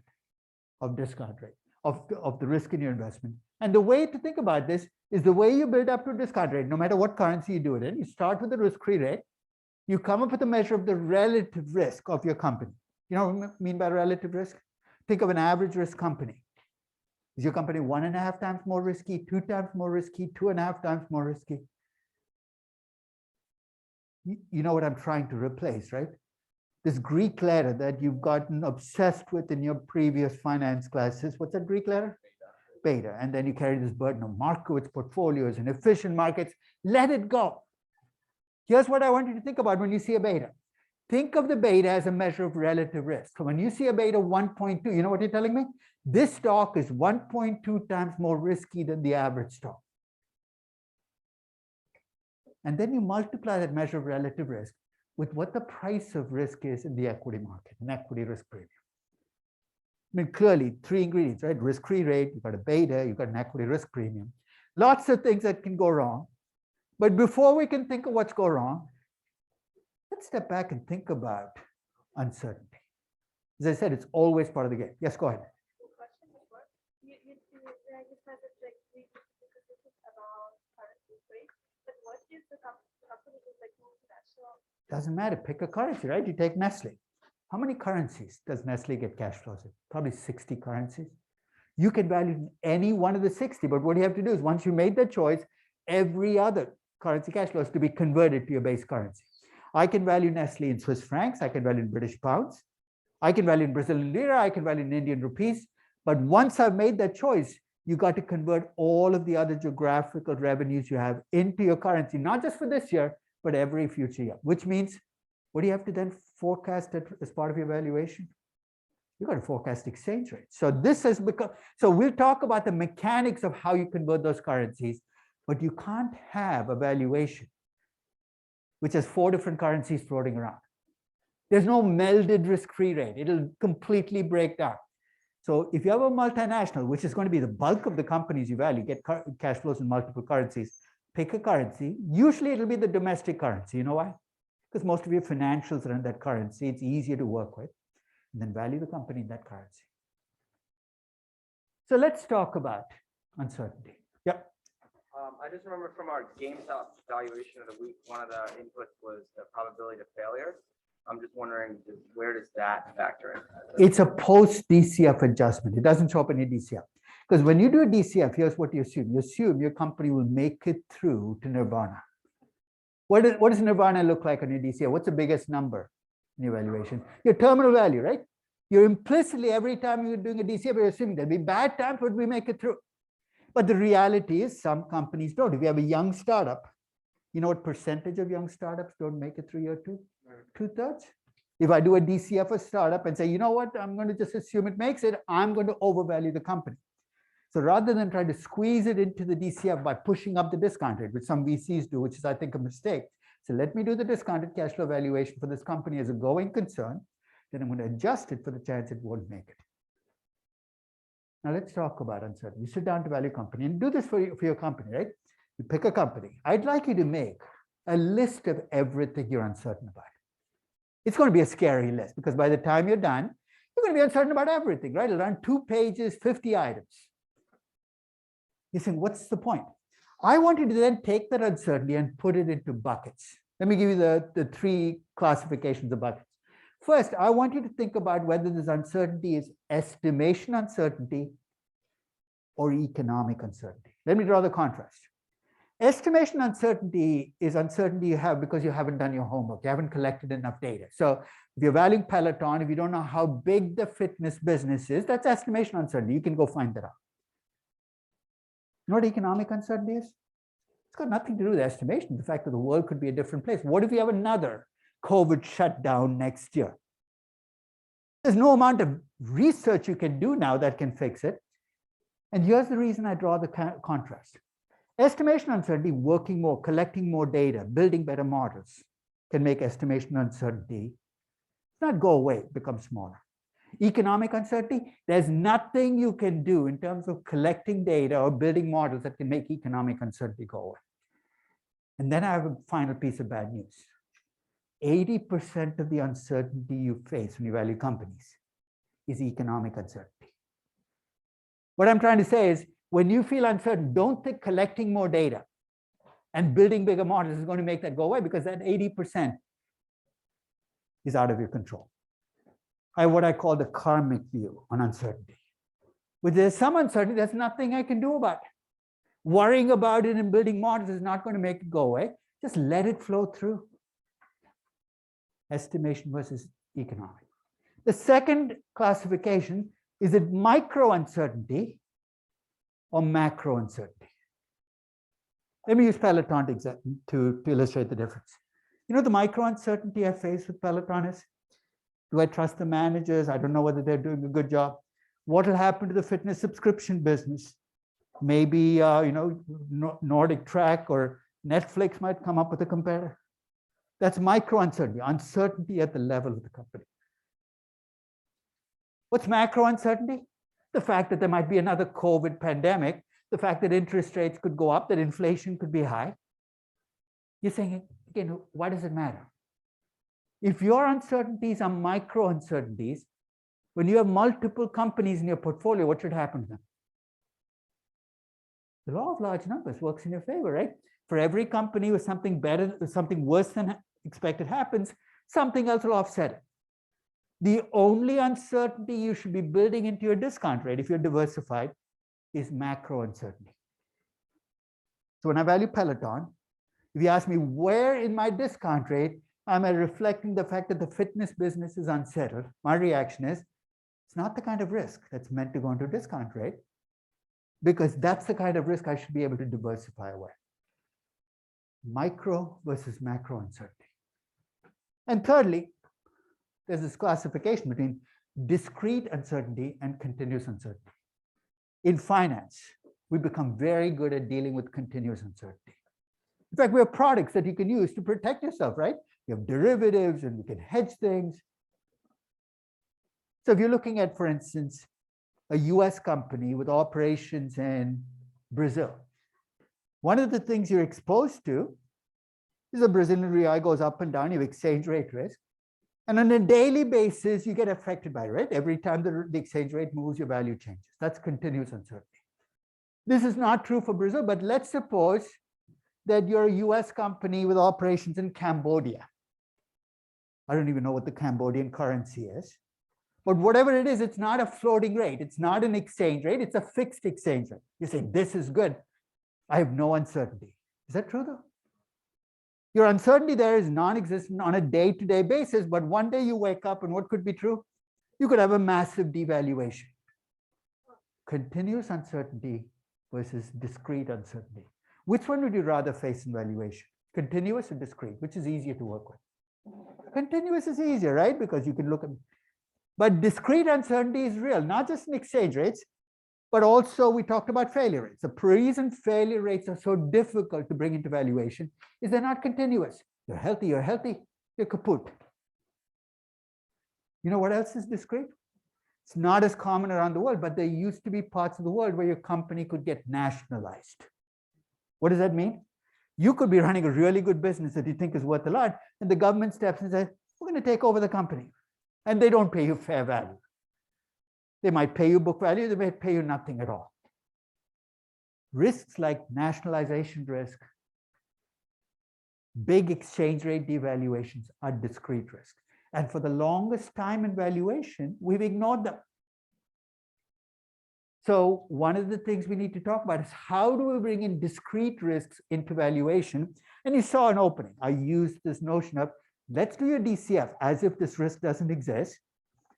of discount rate, of the risk in your investment. And the way to think about this is the way you build up to a discount rate, no matter what currency you do it in. You start with the risk-free rate. You come up with a measure of the relative risk of your company. You know what I mean by relative risk? Think of an average risk company. Is your company 1.5 times more risky, 2 times more risky, 2.5 times more risky? You know what I'm trying to replace, right? This Greek letter that you've gotten obsessed with in your previous finance classes. What's that Greek letter? Beta. And then you carry this burden of Markowitz portfolios and efficient markets. Let it go. Here's what I want you to think about when you see a beta. Think of the beta as a measure of relative risk. So when you see a beta 1.2, you know what you're telling me? This stock is 1.2 times more risky than the average stock. And then you multiply that measure of relative risk with what the price of risk is in the equity market, an equity risk premium. I mean, clearly, 3 ingredients, right? Risk-free rate, you've got a beta, you've got an equity risk premium. Lots of things that can go wrong. But before we can think of what's going wrong, let's step back and think about uncertainty. As I said, it's always part of the game. Yes, go ahead. Question before. You said that like because this is about currency rate, but what is the company is like multinational? Doesn't matter. Pick a currency, right? You take Nestle. How many currencies does Nestle get cash flows in? Probably 60 currencies. You can value any one of the 60, but what you have to do is once you made that choice, every other currency cash flows to be converted to your base currency. I can value Nestle in Swiss francs. I can value in British pounds. I can value in Brazilian lira. I can value in Indian rupees. But once I've made that choice, you got to convert all of the other geographical revenues you have into your currency, not just for this year, but every future year, which means what do you have to then forecast as part of your valuation? You've got to forecast exchange rates. So this has become, so we'll talk about the mechanics of how you convert those currencies, but you can't have a valuation which has 4 different currencies floating around. There's no melded risk-free rate. It'll completely break down. So if you have a multinational, which is going to be the bulk of the companies you value, get cash flows in multiple currencies, pick a currency. Usually it'll be the domestic currency. You know why? Because most of your financials are in that currency. It's easier to work with. And then value the company in that currency. So let's talk about uncertainty. Yep. I just remember from our GameStop valuation of the week, one of the inputs was the probability of failure. I'm just wondering, where does that factor in? It's a post-DCF adjustment. It doesn't show up in your DCF. Because when you do a DCF, here's what you assume. You assume your company will make it through to nirvana. What does nirvana look like on your DCF? What's the biggest number in your valuation? Your terminal value, right? You're implicitly, every time you're doing a DCF, you're assuming there'll be bad times, but we make it through. But the reality is some companies don't. If you have a young startup, you know what percentage of young startups don't make it through year two? 2/3. If I do a DCF for startup and say, you know what, I'm going to just assume it makes it, I'm going to overvalue the company. So rather than try to squeeze it into the DCF by pushing up the discount rate, which some VCs do, which is, I think, a mistake. So let me do the discounted cash flow valuation for this company as a going concern. Then I'm going to adjust it for the chance it won't make it. Now let's talk about uncertainty. You sit down to value company and do this for your company, right? You pick a company. I'd like you to make a list of everything you're uncertain about. It's going to be a scary list because by the time you're done, you're going to be uncertain about everything, right? It'll run 2 pages, 50 items. You're saying, what's the point? I want you to then take that uncertainty and put it into buckets. Let me give you the 3 classifications of buckets. First, I want you to think about whether this uncertainty is estimation uncertainty or economic uncertainty. Let me draw the contrast. Estimation uncertainty is uncertainty you have because you haven't done your homework. You haven't collected enough data. So if you're valuing Peloton, if you don't know how big the fitness business is, that's estimation uncertainty. You can go find that out. You know what economic uncertainty is? It's got nothing to do with estimation. The fact that the world could be a different place. What if we have another COVID shutdown next year? There's no amount of research you can do now that can fix it. And here's the reason I draw the contrast. Estimation uncertainty, working more, collecting more data, building better models, can make estimation uncertainty not go away, become smaller. Economic uncertainty, there's nothing you can do in terms of collecting data or building models that can make economic uncertainty go away. And then I have a final piece of bad news. 80% of the uncertainty you face when you value companies is economic uncertainty. What I'm trying to say is, when you feel uncertain, don't think collecting more data and building bigger models is going to make that go away, because that 80% is out of your control. I have what I call the karmic view on uncertainty. But there's some uncertainty, there's nothing I can do about it. Worrying about it and building models is not going to make it go away. Just let it flow through. Estimation versus economic. The second classification is it micro uncertainty or macro uncertainty. Let me use Peloton to illustrate the difference. You know the micro uncertainty I face with Peloton is? Do I trust the managers? I don't know whether they're doing a good job. What will happen to the fitness subscription business? Maybe Nordic Track or Netflix might come up with a competitor. That's micro uncertainty, uncertainty at the level of the company. What's macro uncertainty? The fact that there might be another COVID pandemic, the fact that interest rates could go up, that inflation could be high. You're saying, again, why does it matter? If your uncertainties are micro uncertainties, when you have multiple companies in your portfolio, what should happen to them? The law of large numbers works in your favor, right? For every company with something better, something worse than expected happens, something else will offset it. The only uncertainty you should be building into your discount rate, if you're diversified, is macro uncertainty. So when I value Peloton, if you ask me where in my discount rate am I reflecting the fact that the fitness business is unsettled, my reaction is, it's not the kind of risk that's meant to go into a discount rate, because that's the kind of risk I should be able to diversify away. Micro versus macro uncertainty. And thirdly, there's this classification between discrete uncertainty and continuous uncertainty. In finance, we become very good at dealing with continuous uncertainty. In fact, we have products that you can use to protect yourself, right? You have derivatives and we can hedge things. So if you're looking at, for instance, a US company with operations in Brazil, one of the things you're exposed to is the Brazilian real goes up and down, you have exchange rate risk. And on a daily basis, you get affected by it, right? Every time the exchange rate moves, your value changes. That's continuous uncertainty. This is not true for Brazil, but let's suppose that you're a US company with operations in Cambodia. I don't even know what the Cambodian currency is. But whatever it is, it's not a floating rate. It's not an exchange rate. It's a fixed exchange rate. You say, this is good. I have no uncertainty. Is that true though? Your uncertainty there is non-existent on a day-to-day basis, but one day you wake up and what could be true? You could have a massive devaluation. Continuous uncertainty versus discrete uncertainty. Which one would you rather face in valuation? Continuous or discrete? Which is easier to work with? Continuous is easier, right? Because you can look at, but discrete uncertainty is real, not just in exchange rates, but also we talked about failure rates. The reason failure rates are so difficult to bring into valuation is they're not continuous. You're healthy, you're kaput. You know what else is discrete? It's not as common around the world, but there used to be parts of the world where your company could get nationalized. What does that mean? You could be running a really good business that you think is worth a lot, and the government steps in and says, we're going to take over the company. And they don't pay you fair value. They might pay you book value, they might pay you nothing at all. Risks like nationalization risk, big exchange rate devaluations are discrete risks. And for the longest time in valuation, we've ignored them. So one of the things we need to talk about is how do we bring in discrete risks into valuation? And you saw an opening. I used this notion of let's do your DCF as if this risk doesn't exist.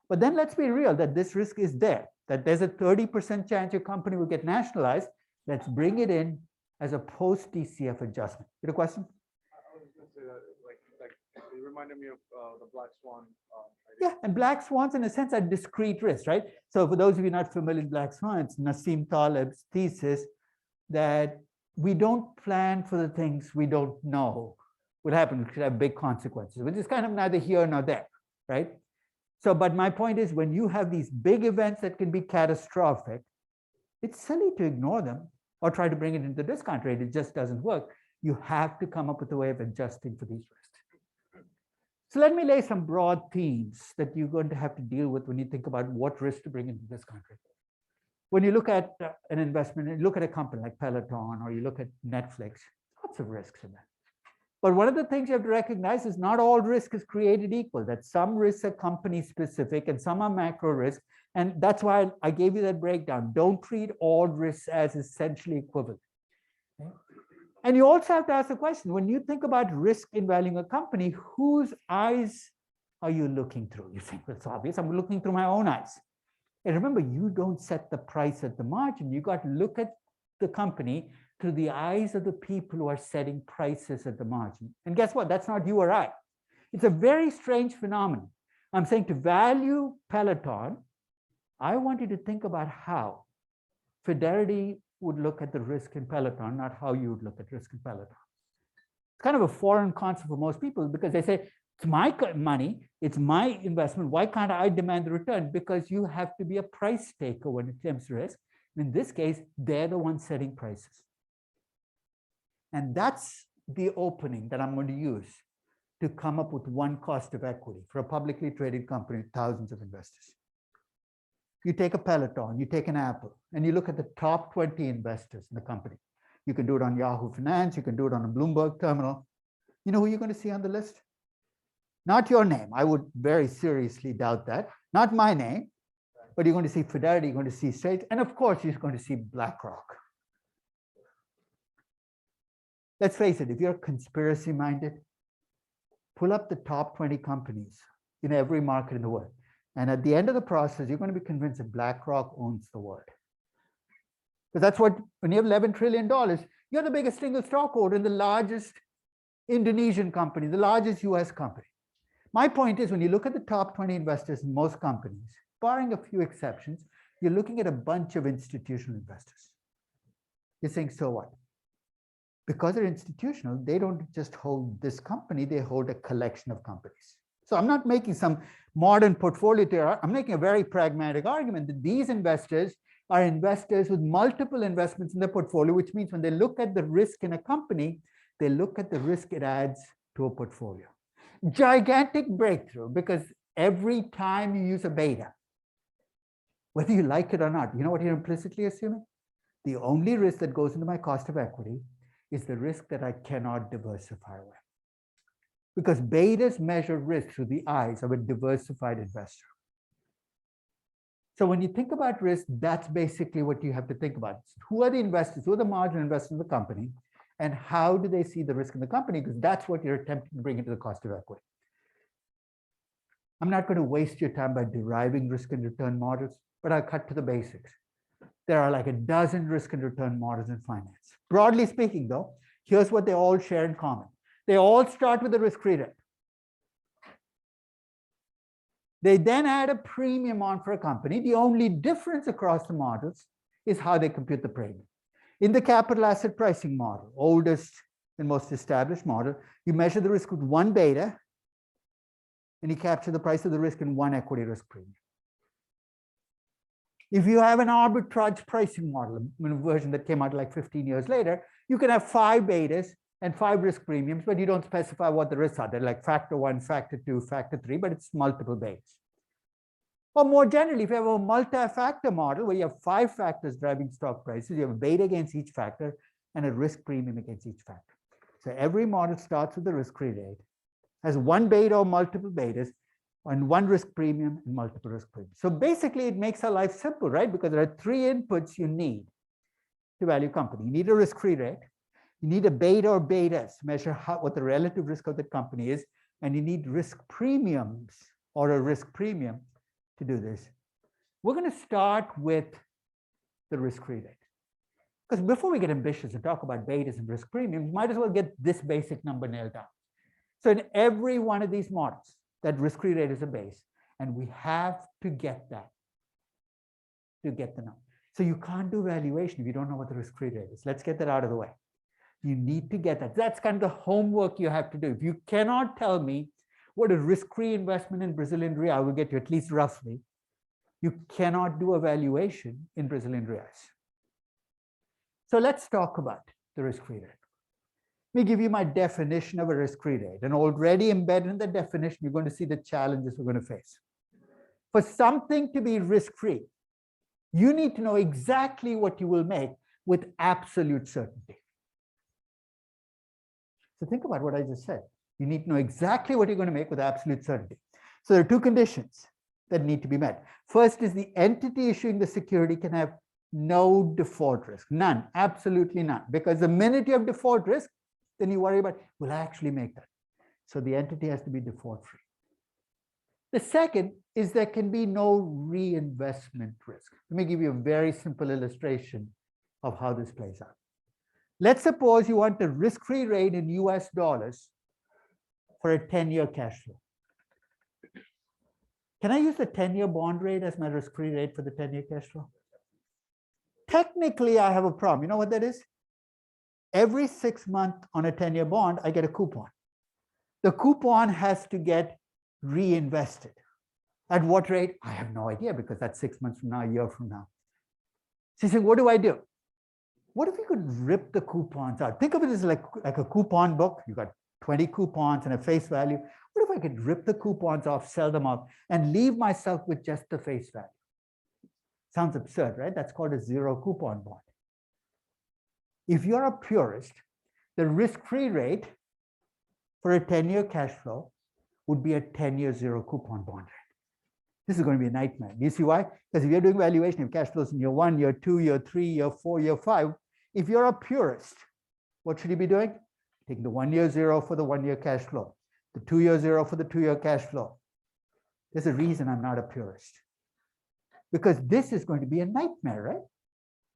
But then let's be real that this risk is there, that there's a 30% chance your company will get nationalized. Let's bring it in as a post-DCF adjustment. You have a question? I was going to say that, like it reminded me of the Black Swan. Yeah, and black swans in a sense are discrete risks, right? So for those of you not familiar with black swans, Nassim Taleb's thesis that we don't plan for the things we don't know will happen, it could have big consequences, which is kind of neither here nor there, right? So, but my point is when you have these big events that can be catastrophic, it's silly to ignore them or try to bring it into the discount rate. It just doesn't work. You have to come up with a way of adjusting for these risks. So let me lay some broad themes that you're going to have to deal with when you think about what risk to bring into this country. When you look at an investment, and you look at a company like Peloton, or you look at Netflix, lots of risks in that. But one of the things you have to recognize is not all risk is created equal, that some risks are company specific and some are macro risk. And that's why I gave you that breakdown. Don't treat all risks as essentially equivalent. Okay? And you also have to ask the question, when you think about risk in valuing a company, whose eyes are you looking through? You think, well, it's obvious, I'm looking through my own eyes. And remember, you don't set the price at the margin. You got to look at the company through the eyes of the people who are setting prices at the margin. And guess what? That's not you or I. It's a very strange phenomenon. I'm saying to value Peloton, I want you to think about how Fidelity would look at the risk in Peloton, not how you would look at risk in Peloton. It's kind of a foreign concept for most people because they say, it's my money, it's my investment, why can't I demand the return? Because you have to be a price taker when it comes to risk. In this case, they're the ones setting prices. And that's the opening that I'm going to use to come up with one cost of equity for a publicly traded company with thousands of investors. You take a Peloton, you take an Apple, and you look at the top 20 investors in the company. You can do it on Yahoo Finance, you can do it on a Bloomberg terminal. You know who you're going to see on the list? Not your name. I would very seriously doubt that. Not my name, but you're going to see Fidelity, you're going to see State, and of course, you're going to see BlackRock. Let's face it, if you're conspiracy minded, pull up the top 20 companies in every market in the world. And at the end of the process, you're going to be convinced that BlackRock owns the world. Because that's what, when you have $11 trillion, you're the biggest single stockholder in the largest Indonesian company, the largest US company. My point is, when you look at the top 20 investors in most companies, barring a few exceptions, you're looking at a bunch of institutional investors. You're saying, so what? Because they're institutional, they don't just hold this company, they hold a collection of companies. So I'm not making some modern portfolio theory. I'm making a very pragmatic argument that these investors are investors with multiple investments in their portfolio, which means when they look at the risk in a company, they look at the risk it adds to a portfolio. Gigantic breakthrough, because every time you use a beta, whether you like it or not, you know what you're implicitly assuming? The only risk that goes into my cost of equity is the risk that I cannot diversify away. Because betas measure risk through the eyes of a diversified investor. So when you think about risk, that's basically what you have to think about. Who are the investors? Who are the marginal investors in the company? and how do they see the risk in the company, because that's what you're attempting to bring into the cost of equity. I'm not going to waste your time by deriving risk and return models, but I'll cut to the basics. There are like a dozen risk and return models in finance. Broadly speaking, though, here's what they all share in common. They all start with a risk-free rate. They then add a premium on for a company. The only difference across the models is how they compute the premium. In the capital asset pricing model, oldest and most established model, you measure the risk with one beta, and you capture the price of the risk in one equity risk premium. If you have an arbitrage pricing model, a version that came out like 15 years later, you can have 5 betas and 5 risk premiums, but you don't specify what the risks are. They're like factor 1, factor 2, factor 3, but it's multiple betas. Or more generally, if you have a multi-factor model where you have 5 factors driving stock prices, you have a beta against each factor and a risk premium against each factor. So every model starts with the risk-free rate, has one beta or multiple betas, and one risk premium and multiple risk premiums. So basically, it makes our life simple, right? Because there are 3 inputs you need to value a company. You need a risk-free rate, you need a beta or betas to measure what the relative risk of the company is, and you need risk premiums or a risk premium to do this. We're going to start with the risk-free rate. Because before we get ambitious and talk about betas and risk premiums, might as well get this basic number nailed down. So in every one of these models, that risk-free rate is a base, and we have to get that to get the number. So you can't do valuation if you don't know what the risk-free rate is. Let's get that out of the way. You need to get that. That's kind of the homework you have to do. If you cannot tell me what a risk-free investment in Brazilian real will get you, at least roughly, you cannot do a valuation in Brazilian reals. So let's talk about the risk-free rate. Let me give you my definition of a risk-free rate. And already embedded in the definition, you're going to see the challenges we're going to face. For something to be risk-free, you need to know exactly what you will make with absolute certainty. So think about what I just said. You need to know exactly what you're going to make with absolute certainty. So there are 2 conditions that need to be met. First is the entity issuing the security can have no default risk, none, absolutely none. Because the minute you have default risk, then you worry about, will I actually make that? So the entity has to be default free. The second is there can be no reinvestment risk. Let me give you a very simple illustration of how this plays out. Let's suppose you want a risk-free rate in US dollars for a 10-year cash flow. Can I use the 10-year bond rate as my risk-free rate for the 10-year cash flow? Technically, I have a problem. You know what that is? Every 6 months on a 10-year bond, I get a coupon. The coupon has to get reinvested. At what rate? I have no idea, because that's 6 months from now, a year from now. So you say, what do I do? What if you could rip the coupons out? Think of it as like a coupon book. You got 20 coupons and a face value. What if I could rip the coupons off, sell them off, and leave myself with just the face value? Sounds absurd, right? That's called a zero coupon bond. If you're a purist, the risk-free rate for a 10-year cash flow would be a 10-year zero coupon bond rate. This is going to be a nightmare. Do you see why? Because if you're doing valuation of cash flows in year 1, year 2, year 3, year 4, year 5, if you're a purist, what should you be doing? Taking the 1-year zero for the 1-year cash flow, the 2-year zero for the 2-year cash flow. There's a reason I'm not a purist. Because this is going to be a nightmare, right?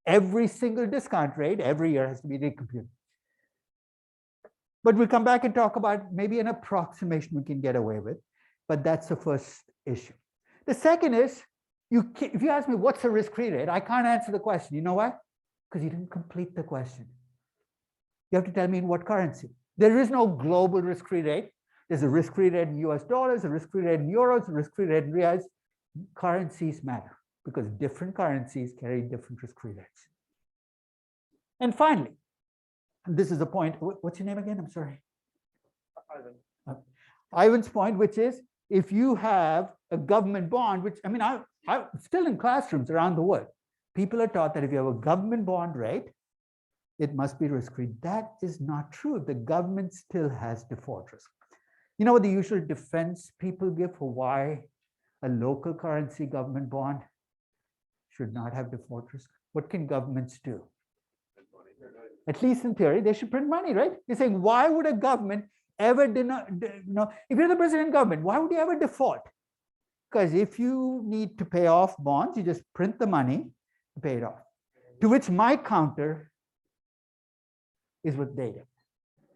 Every single discount rate every year has to be recomputed. But we'll come back and talk about maybe an approximation we can get away with, but that's the first issue. The second is, if you ask me what's a risk-free rate, I can't answer the question. You know why? Because you didn't complete the question. You have to tell me in what currency. There is no global risk-free rate. There's a risk-free rate in US dollars, a risk-free rate in euros, a risk-free rate in reals. Currencies matter, because different currencies carry different risk-free rates. And finally, and this is the point, what's your name again? I'm sorry. Ivan. Ivan's point, which is, if you have a government bond, which, I mean, I'm still in classrooms around the world, people are taught that if you have a government bond rate, it must be risk-free. That is not true. The government still has default risk. You know what the usual defense people give for why a local currency government bond should not have default risk? What can governments do? at least in theory, they should print money, right? You're saying, why would a government ever if you're the Brazilian government, why would you ever default? Because if you need to pay off bonds, you just print the money to pay it off. To which my counter is what they did.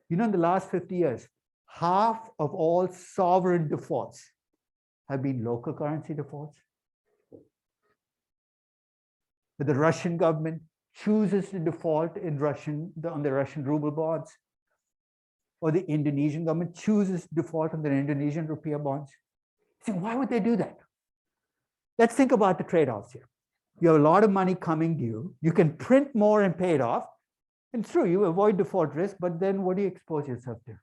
You know, in the last 50 years, half of all sovereign defaults have been local currency defaults. But the Russian government chooses to default in on the Russian ruble bonds, or the Indonesian government chooses to default on the Indonesian rupiah bonds. So why would they do that? Let's think about the trade-offs here. You have a lot of money coming due. You can print more and pay it off. And it's true, you avoid default risk, but then what do you expose yourself to?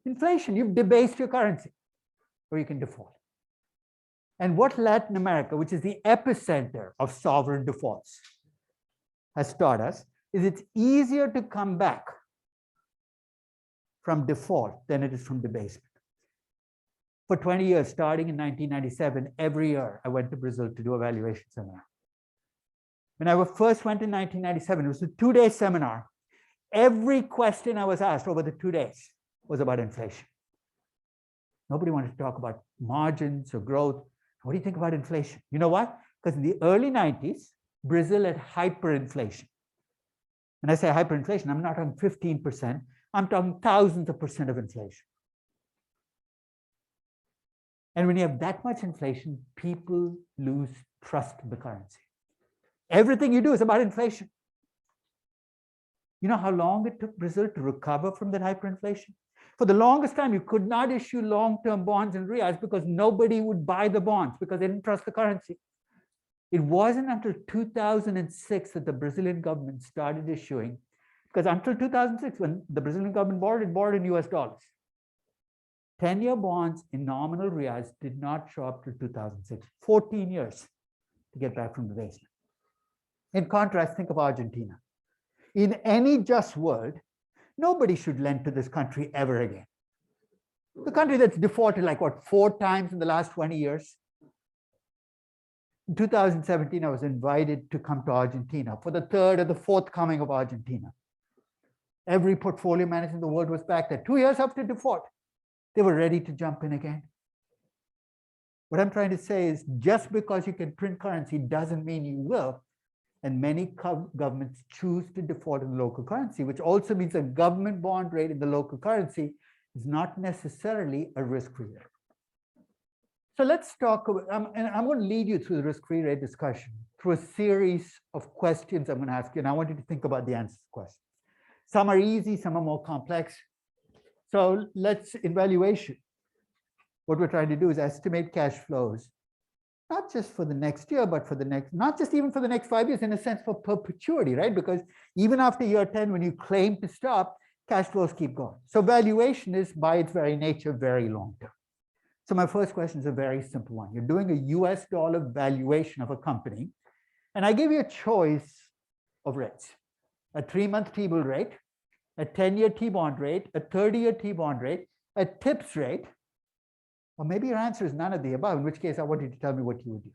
Inflation. You've debased your currency, or you can default. And what Latin America, which is the epicenter of sovereign defaults, has taught us is it's easier to come back from default than it is from debasement. For 20 years, starting in 1997, every year I went to Brazil to do a valuation seminar. When I first went in 1997, it was a 2-day seminar. Every question I was asked over the 2 days was about inflation. Nobody wanted to talk about margins or growth. What do you think about inflation? You know why? Because in the early 90s, Brazil had hyperinflation. When I say hyperinflation, I'm not talking 15%. I'm talking thousands of percent of inflation. And when you have that much inflation, people lose trust in the currency. Everything you do is about inflation. You know how long it took Brazil to recover from that hyperinflation? For the longest time, you could not issue long-term bonds in reais because nobody would buy the bonds because they didn't trust the currency. It wasn't until 2006 that the Brazilian government started issuing, because until 2006, when the Brazilian government borrowed in US dollars. 10-year bonds in nominal reais did not show up till 2006, 14 years to get back from the basement. In contrast, think of Argentina. In any just world, nobody should lend to this country ever again. The country that's defaulted like what, 4 times in the last 20 years. In 2017, I was invited to come to Argentina for the 3rd or the 4th coming of Argentina. Every portfolio manager in the world was back there. 2 years after default, they were ready to jump in again. What I'm trying to say is just because you can print currency doesn't mean you will. And many governments choose to default in the local currency, which also means a government bond rate in the local currency is not necessarily a risk-free rate. So let's talk about, and I'm going to lead you through the risk-free rate discussion through a series of questions I'm going to ask you, and I want you to think about the answers to the questions. Some are easy, some are more complex. So let's, in valuation, what we're trying to do is estimate cash flows, not just for the next year, but for the next, not just even for the next 5 years, in a sense for perpetuity, right? Because even after year 10, when you claim to stop, cash flows keep going. So valuation is by its very nature, very long term. So my first question is a very simple one. You're doing a US dollar valuation of a company, and I give you a choice of rates, a 3-month T-bill rate, a 10-year T-bond rate, a 30-year T-bond rate, a TIPS rate, or maybe your answer is none of the above, in which case I want you to tell me what you would use.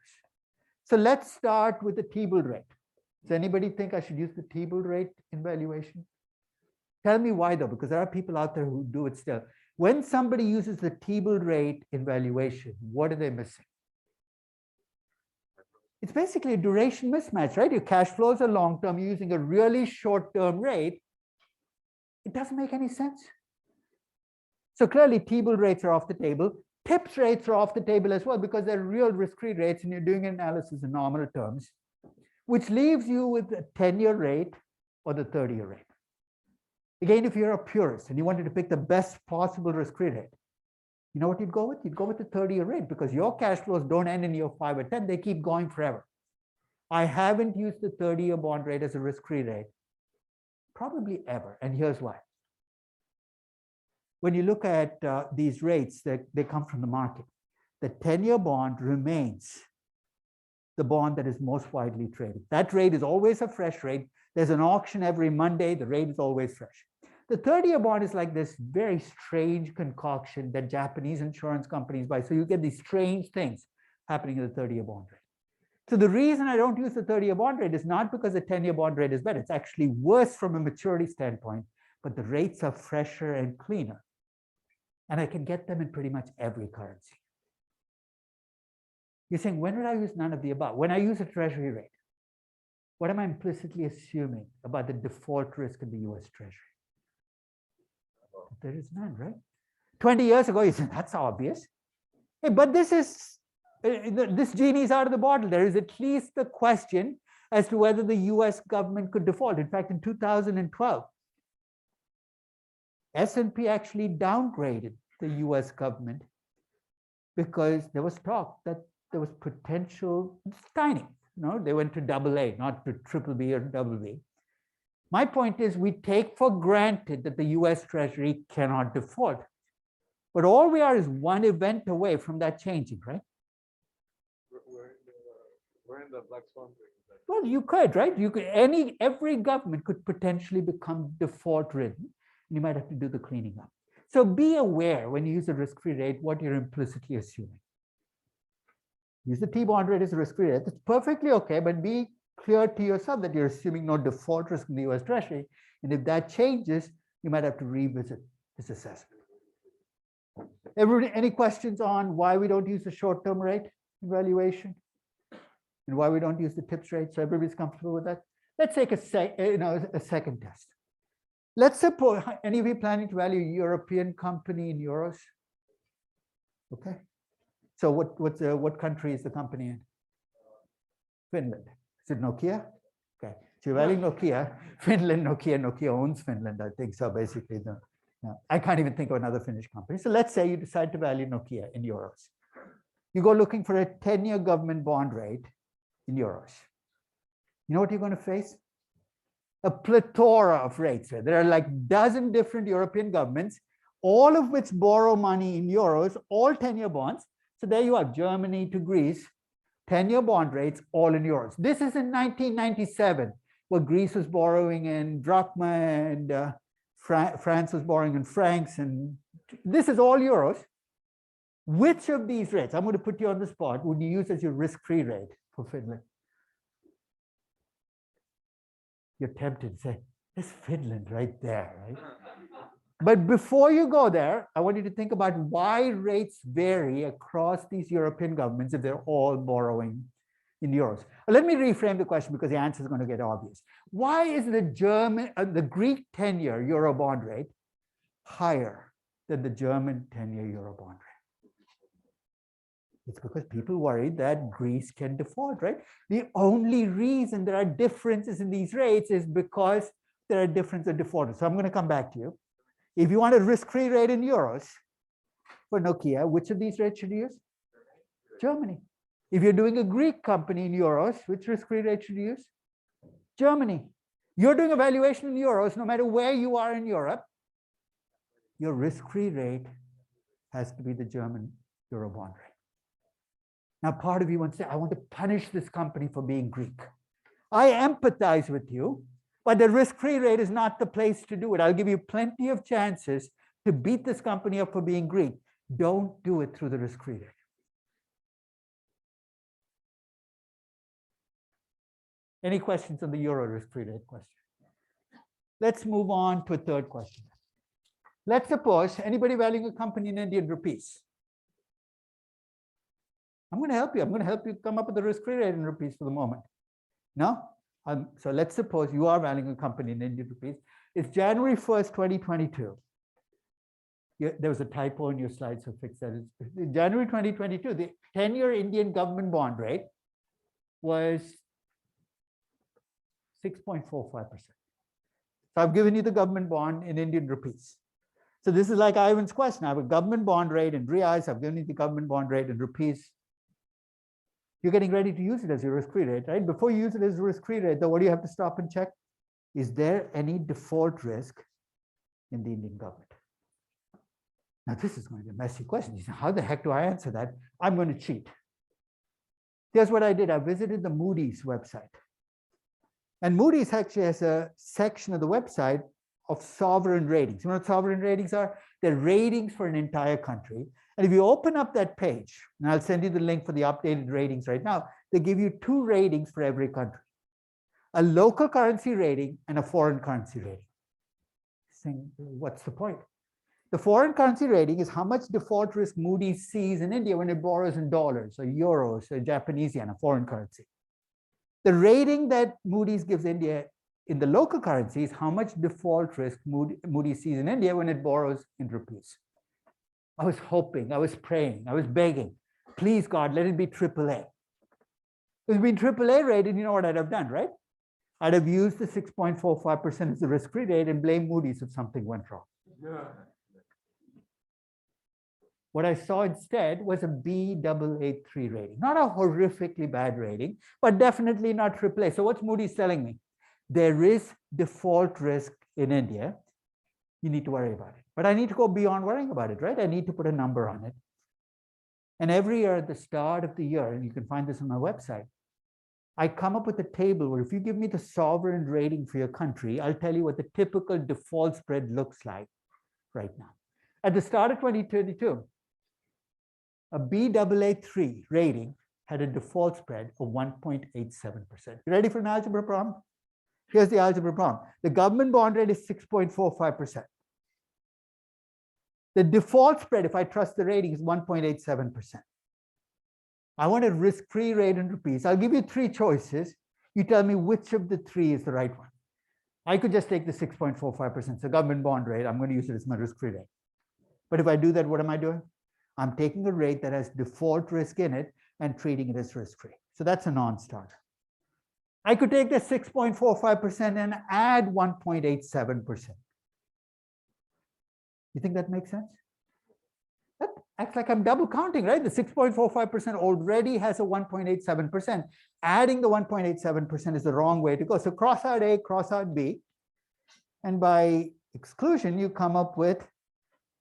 So let's start with the T-bill rate. Does anybody think I should use the T-bill rate in valuation? Tell me why though, because there are people out there who do it still. When somebody uses the T-bill rate in valuation, what are they missing? It's basically a duration mismatch, right? Your cash flows are long-term, you're using a really short-term rate. It doesn't make any sense. So clearly T-bill rates are off the table. TIPS rates are off the table as well because they're real risk-free rates and you're doing an analysis in nominal terms, which leaves you with a 10-year rate or the 30-year rate. Again, if you're a purist and you wanted to pick the best possible risk-free rate, you know what you'd go with? You'd go with the 30-year rate because your cash flows don't end in year 5 or 10, they keep going forever. I haven't used the 30-year bond rate as a risk-free rate, probably ever, and here's why. When you look at these rates, they come from the market. The 10-year bond remains the bond that is most widely traded. That rate is always a fresh rate. There's an auction every Monday. The rate is always fresh. The 30-year bond is like this very strange concoction that Japanese insurance companies buy. So you get these strange things happening in the 30-year bond rate. So the reason I don't use the 30-year bond rate is not because the 10-year bond rate is better. It's actually worse from a maturity standpoint, but the rates are fresher and cleaner. And I can get them in pretty much every currency. You're saying, when would I use none of the above? When I use a treasury rate, what am I implicitly assuming about the default risk in the US Treasury? There is none, right? 20 years ago, you said, that's obvious. Hey, but this genie is out of the bottle. There is at least the question as to whether the US government could default. In fact, in 2012, S&P actually downgraded the US government because there was talk that there was potential, it's tiny, they went to AA, not to BBB or BB. My point is, we take for granted that the US Treasury cannot default. But all we are is one event away from that changing, right? We're in the black swan thing. Well, you could, right? You could, every government could potentially become default ridden. You might have to do the cleaning up. So be aware when you use a risk-free rate, what you're implicitly assuming. Use the T-bond rate as a risk-free rate. That's perfectly okay, but be clear to yourself that you're assuming no default risk in the US Treasury. And if that changes, you might have to revisit this assessment. Everybody, any questions on why we don't use the short-term rate evaluation? And why we don't use the TIPS rate? So everybody's comfortable with that? Let's take a second test. Let's suppose, any of you planning to value a European company in euros? Okay. So what country is the company in? Finland. Is it Nokia? Okay. So you're valuing Nokia, Finland, Nokia owns Finland, I think. So basically, I can't even think of another Finnish company. So let's say you decide to value Nokia in euros. You go looking for a 10-year government bond rate in euros. You know what you're going to face? A plethora of rates. There are like a dozen different European governments, all of which borrow money in euros, all 10-year bonds. So there you have Germany to Greece, 10-year bond rates, all in euros. This is in 1997, where Greece was borrowing in drachma and France was borrowing in francs, and this is all euros. Which of these rates, I'm going to put you on the spot, would you use as your risk-free rate for Finland? You're tempted to say, there's Finland right there, right? But before you go there, I want you to think about why rates vary across these European governments if they're all borrowing in euros. Let me reframe the question because the answer is going to get obvious. Why is the Greek 10-year euro bond rate higher than the German 10-year euro bond rate? It's because people worry that Greece can default, right? The only reason there are differences in these rates is because there are differences in defaulters. So I'm going to come back to you. If you want a risk-free rate in euros for Nokia, which of these rates should you use? Germany. If you're doing a Greek company in euros, which risk-free rate should you use? Germany. You're doing a valuation in euros, no matter where you are in Europe, your risk-free rate has to be the German euro bond rate. Now, part of you wants to say, I want to punish this company for being Greek. I empathize with you, but the risk-free rate is not the place to do it. I'll give you plenty of chances to beat this company up for being Greek. Don't do it through the risk-free rate. Any questions on the euro risk-free rate question? Let's move on to a third question. Let's suppose anybody valuing a company in Indian rupees. I'm going to help you. I'm going to help you come up with the risk-free rate in rupees for the moment. No? So let's suppose you are valuing a company in Indian rupees. It's January 1st, 2022. There was a typo in your slide, so fix that. In January 2022, the 10-year Indian government bond rate was 6.45%. So I've given you the government bond in Indian rupees. So this is like Ivan's question. I have a government bond rate in reals. I've given you the government bond rate in rupees. You're getting ready to use it as your risk-free rate, right? Before you use it as a risk-free rate, though, what do you have to stop and check? Is there any default risk in the Indian government? Now, this is going to be a messy question. You say, how the heck do I answer that? I'm going to cheat. Here's what I did. I visited the Moody's website. And Moody's actually has a section of the website of sovereign ratings. You know what sovereign ratings are? They're ratings for an entire country. And if you open up that page, and I'll send you the link for the updated ratings right now, they give you two ratings for every country, a local currency rating and a foreign currency rating. Saying, what's the point? The foreign currency rating is how much default risk Moody's sees in India when it borrows in dollars or euros or Japanese yen, a foreign currency. The rating that Moody's gives India in the local currency is how much default risk Moody's sees in India when it borrows in rupees. I was hoping, I was praying, I was begging, please God, let it be AAA. If it had been AAA rated, you know what I'd have done, right? I'd have used the 6.45% as the risk-free rate and blame Moody's if something went wrong. Yeah. What I saw instead was a Baa3 rating, not a horrifically bad rating, but definitely not AAA. So what's Moody's telling me? There is default risk in India. You need to worry about it. But I need to go beyond worrying about it, right? I need to put a number on it. And every year at the start of the year, and you can find this on my website, I come up with a table where if you give me the sovereign rating for your country, I'll tell you what the typical default spread looks like right now. At the start of 2022, a Baa3 rating had a default spread of 1.87%. You ready for an algebra problem? Here's the algebra problem. The government bond rate is 6.45%. The default spread, if I trust the rating, is 1.87%. I want a risk-free rate in rupees. I'll give you three choices. You tell me which of the three is the right one. I could just take the 6.45%. It's a government bond rate. I'm going to use it as my risk-free rate. But if I do that, what am I doing? I'm taking a rate that has default risk in it and treating it as risk-free. So that's a non-starter. I could take the 6.45% and add 1.87%. You think that makes sense? That acts like I'm double counting, right? The 6.45% already has a 1.87%. Adding the 1.87% is the wrong way to go. So cross out A, cross out B. And by exclusion, you come up with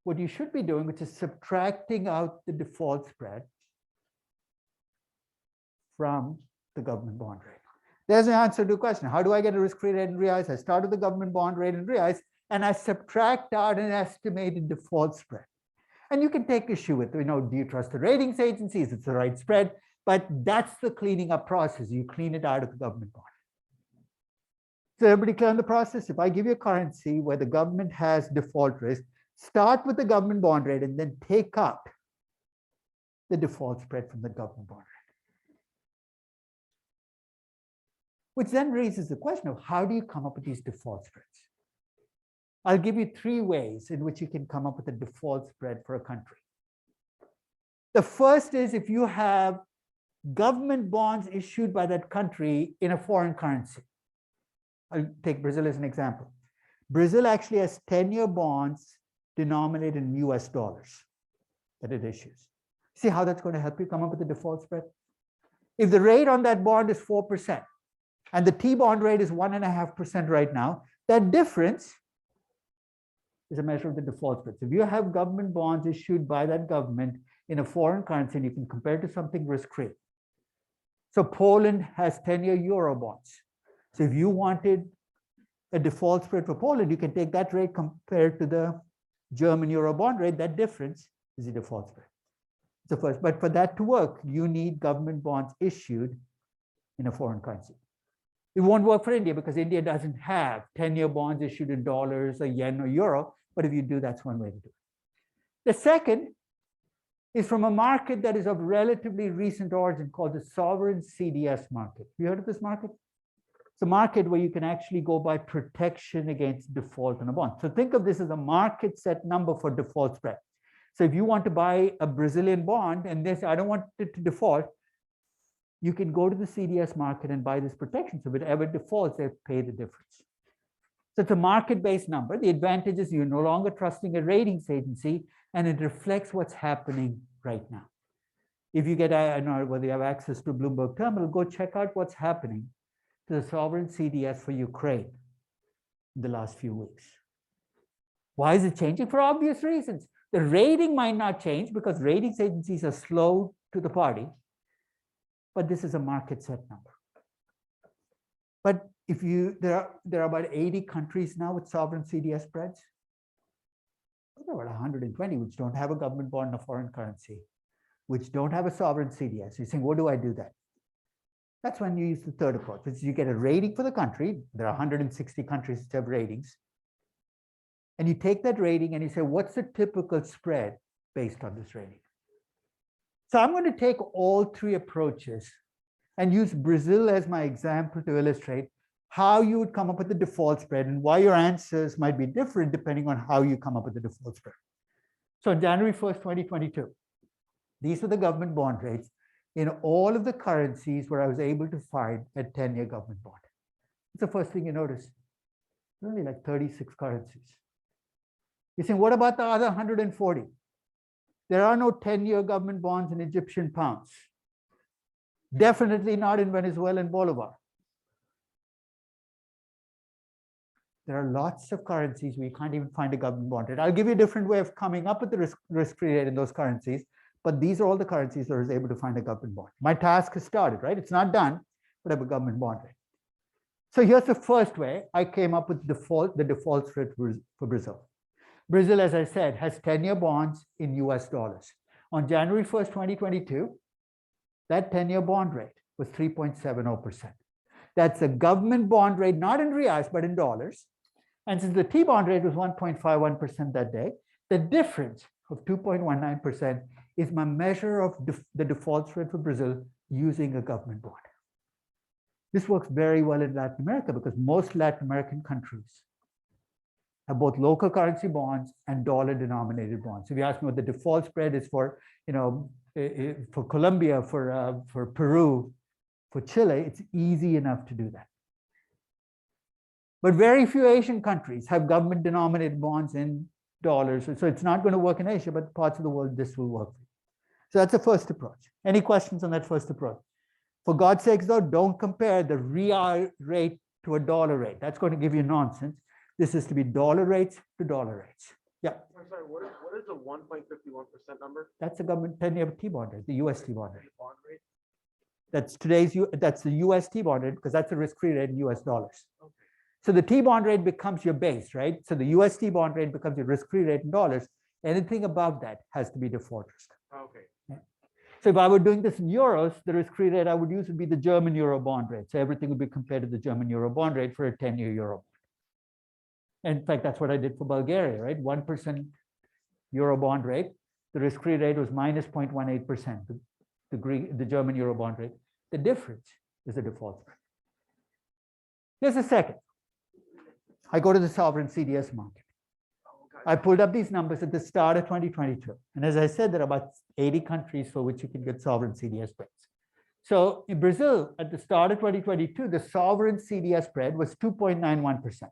what you should be doing, which is subtracting out the default spread from the government bond rate. There's the answer to the question. How do I get a risk-free rate in reais? I start with the government bond rate in reais, and I subtract out an estimated default spread. And you can take issue with, do you trust the ratings agencies? It's the right spread, but that's the cleaning up process. You clean it out of the government bond. So everybody clear on the process? If I give you a currency where the government has default risk, start with the government bond rate and then take up the default spread from the government bond rate. Which then raises the question of how do you come up with these default spreads? I'll give you three ways in which you can come up with a default spread for a country. The first is if you have government bonds issued by that country in a foreign currency. I'll take Brazil as an example. Brazil actually has 10-year bonds denominated in US dollars that it issues. See how that's going to help you come up with a default spread? If the rate on that bond is 4%, and the T-bond rate is 1.5% right now, that difference is a measure of the default spread. So if you have government bonds issued by that government in a foreign currency, and you can compare it to something risk-free. So Poland has 10-year euro bonds. So if you wanted a default spread for Poland, you can take that rate compared to the German euro bond rate. That difference is the default spread. So first, but for that to work, you need government bonds issued in a foreign currency. It won't work for India because India doesn't have 10-year bonds issued in dollars or yen or euro. But if you do, that's one way to do it. The second is from a market that is of relatively recent origin called the sovereign CDS market. Have you heard of this market? It's a market where you can actually go buy protection against default on a bond. So think of this as a market set number for default spread. So if you want to buy a Brazilian bond and this, I don't want it to default, you can go to the CDS market and buy this protection. So whatever defaults, they pay the difference. So it's a market-based number. The advantage is you're no longer trusting a ratings agency, and it reflects what's happening right now. If you get, I don't know whether you have access to Bloomberg Terminal, go check out what's happening to the sovereign CDS for Ukraine in the last few weeks. Why is it changing? For obvious reasons. The rating might not change because ratings agencies are slow to the party, but this is a market set number. But if you, there are about 80 countries now with sovereign CDS spreads. There are about 120 which don't have a government bond in a foreign currency, which don't have a sovereign CDS. You're saying, what do I do that? That's when you use the third approach, which is you get a rating for the country. There are 160 countries that have ratings. And you take that rating and you say, what's the typical spread based on this rating? So I'm going to take all three approaches and use Brazil as my example to illustrate how you would come up with the default spread and why your answers might be different depending on how you come up with the default spread. So on January 1st, 2022, these were the government bond rates in all of the currencies where I was able to find a 10-year government bond. It's the first thing you notice. Really like 36 currencies. You're saying, what about the other 140? There are no 10-year government bonds in Egyptian pounds. Definitely not in Venezuelan bolivar. There are lots of currencies where you can't even find a government bond rate. I'll give you a different way of coming up with the risk-free rate in those currencies, but these are all the currencies that I was able to find a government bond. My task has started, right? It's not done, but I have a government bond rate. So here's the first way I came up with the default rate for Brazil. Brazil, as I said, has 10-year bonds in US dollars. On January 1st, 2022, that 10-year bond rate was 3.70%. That's a government bond rate, not in reais, but in dollars. And since the T-bond rate was 1.51% that day, the difference of 2.19% is my measure of the default rate for Brazil using a government bond. This works very well in Latin America because most Latin American countries have both local currency bonds and dollar-denominated bonds. If you ask me what the default spread is for, for Colombia, for Peru, for Chile, it's easy enough to do that. But very few Asian countries have government-denominated bonds in dollars. So it's not going to work in Asia, but parts of the world, this will work. So that's the first approach. Any questions on that first approach? For God's sakes, though, don't compare the real rate to a dollar rate. That's going to give you nonsense. This is to be dollar rates to dollar rates. Yeah. I'm sorry, what is the 1.51% number? That's the government 10-year T-bond rate, the US T-bond rate. Bond rate? That's that's the US T-bond rate because that's a risk-free rate in US dollars. Okay. So the T-bond rate becomes your base, right? So the US T-bond rate becomes your risk-free rate in dollars. Anything above that has to be default risk. Okay. Yeah. So if I were doing this in euros, the risk-free rate I would use would be the German euro bond rate. So everything would be compared to the German euro bond rate for a 10-year euro. In fact, that's what I did for Bulgaria, right? 1% euro bond rate. The risk-free rate was minus 0.18%, the German euro bond rate. The difference is the default rate. Here's the second. I go to the sovereign CDS market. I pulled up these numbers at the start of 2022. And as I said, there are about 80 countries for which you can get sovereign CDS spreads. So in Brazil, at the start of 2022, the sovereign CDS spread was 2.91%.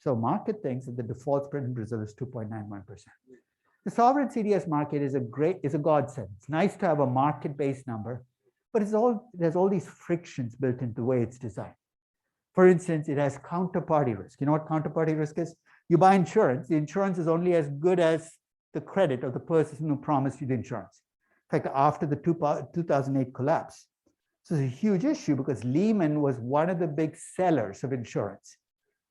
So market thinks that the default spread in Brazil is 2.91%. The sovereign CDS market is a godsend. It's nice to have a market-based number, but there's all these frictions built into the way it's designed. For instance, it has counterparty risk. You know what counterparty risk is? You buy insurance. The insurance is only as good as the credit of the person who promised you the insurance. In fact, after the 2008 collapse, this is a huge issue because Lehman was one of the big sellers of insurance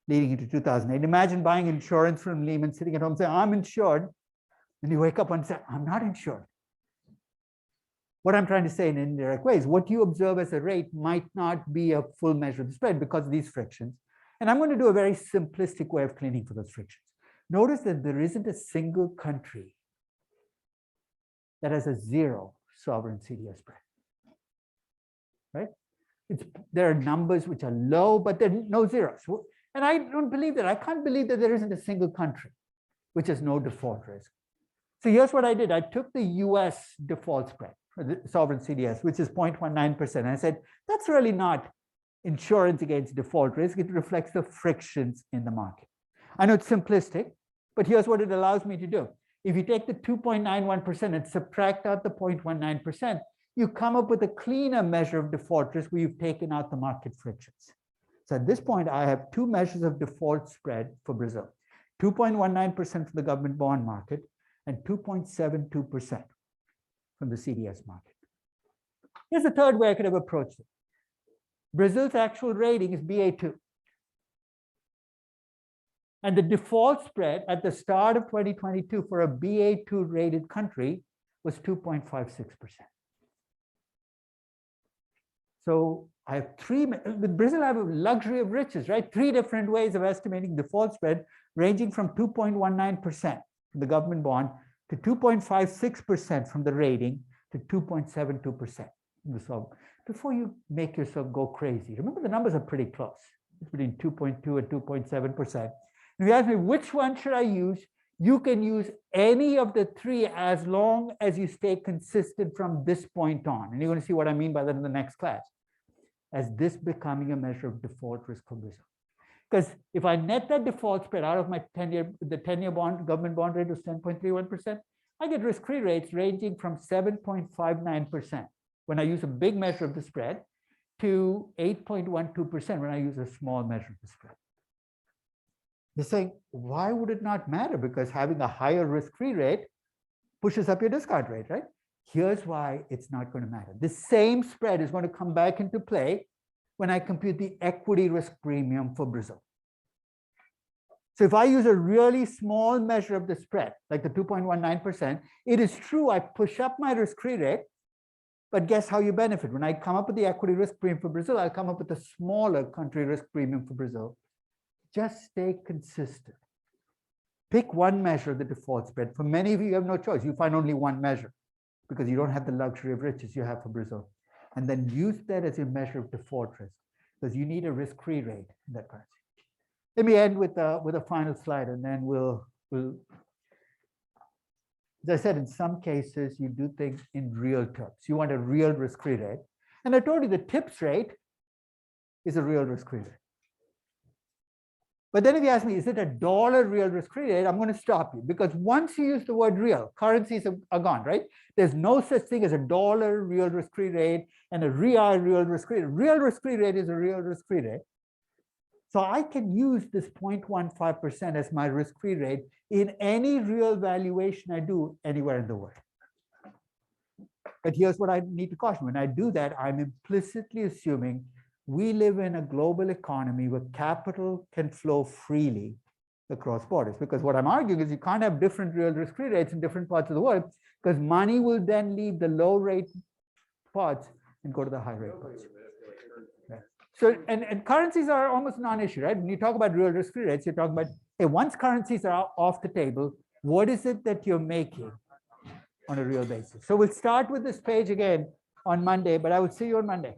leading into 2008. Imagine buying insurance from Lehman, sitting at home saying, I'm insured. And you wake up and say, I'm not insured. What I'm trying to say in an indirect way is what you observe as a rate might not be a full measure of the spread because of these frictions. And I'm going to do a very simplistic way of cleaning for those frictions. Notice that there isn't a single country that has a zero sovereign CDS spread, right? There are numbers which are low, but there are no zeros. And I don't believe that. I can't believe that there isn't a single country which has no default risk. So here's what I did. I took the US default spread, the sovereign CDS, which is 0.19%. And I said, that's really not insurance against default risk. It reflects the frictions in the market. I know it's simplistic, but here's what it allows me to do. If you take the 2.91% and subtract out the 0.19%, you come up with a cleaner measure of default risk where you've taken out the market frictions. So at this point, I have two measures of default spread for Brazil, 2.19% for the government bond market and 2.72% from the CDS market. Here's the third way I could have approached it. Brazil's actual rating is BA2. And the default spread at the start of 2022 for a BA2 rated country was 2.56%. So I have with Brazil, I have a luxury of riches, right? 3 different ways of estimating default spread, ranging from 2.19% from the government bond to 2.56% from the rating to 2.72%. So before you make yourself go crazy, remember the numbers are pretty close. It's between 2.2 and 2.7%. If you ask me which one should I use, you can use any of the 3 as long as you stay consistent from this point on. And you're going to see what I mean by that in the next class, as this becoming a measure of default risk for Brazil. Because if I net that default spread out of my 10-year, the 10-year bond, government bond rate was 10.31%, I get risk-free rates ranging from 7.59% when I use a big measure of the spread to 8.12% when I use a small measure of the spread. You're saying, why would it not matter? Because having a higher risk-free rate pushes up your discount rate, right? Here's why it's not going to matter. The same spread is going to come back into play when I compute the equity risk premium for Brazil. So if I use a really small measure of the spread, like the 2.19%, it is true I push up my risk-free rate, but guess how you benefit? When I come up with the equity risk premium for Brazil, I'll come up with a smaller country risk premium for Brazil. Just stay consistent. Pick one measure of the default spread. For many of you, you have no choice. You find only one measure because you don't have the luxury of riches you have for Brazil. And then use that as your measure of default risk, because you need a risk-free rate in that currency. Let me end with a final slide, and then we'll, as I said, in some cases, you do things in real terms. You want a real risk-free rate. And I told you the TIPS rate is a real risk-free rate. But then if you ask me, is it a dollar real risk-free rate? I'm going to stop you, because once you use the word real, currencies are gone, right? There's no such thing as a dollar real risk-free rate and a real risk-free rate. Real risk-free rate is a real risk-free rate. So I can use this 0.15% as my risk-free rate in any real valuation I do anywhere in the world. But here's what I need to caution. When I do that, I'm implicitly assuming we live in a global economy where capital can flow freely across borders. Because what I'm arguing is you can't have different real risk-free rates in different parts of the world, because money will then leave the low rate parts and go to the high rate parts. Right. So, and currencies are almost non-issue, right? When you talk about real risk-free rates, you're talking about, hey, once currencies are off the table, what is it that you're making on a real basis? So we'll start with this page again on Monday, but I will see you on Monday.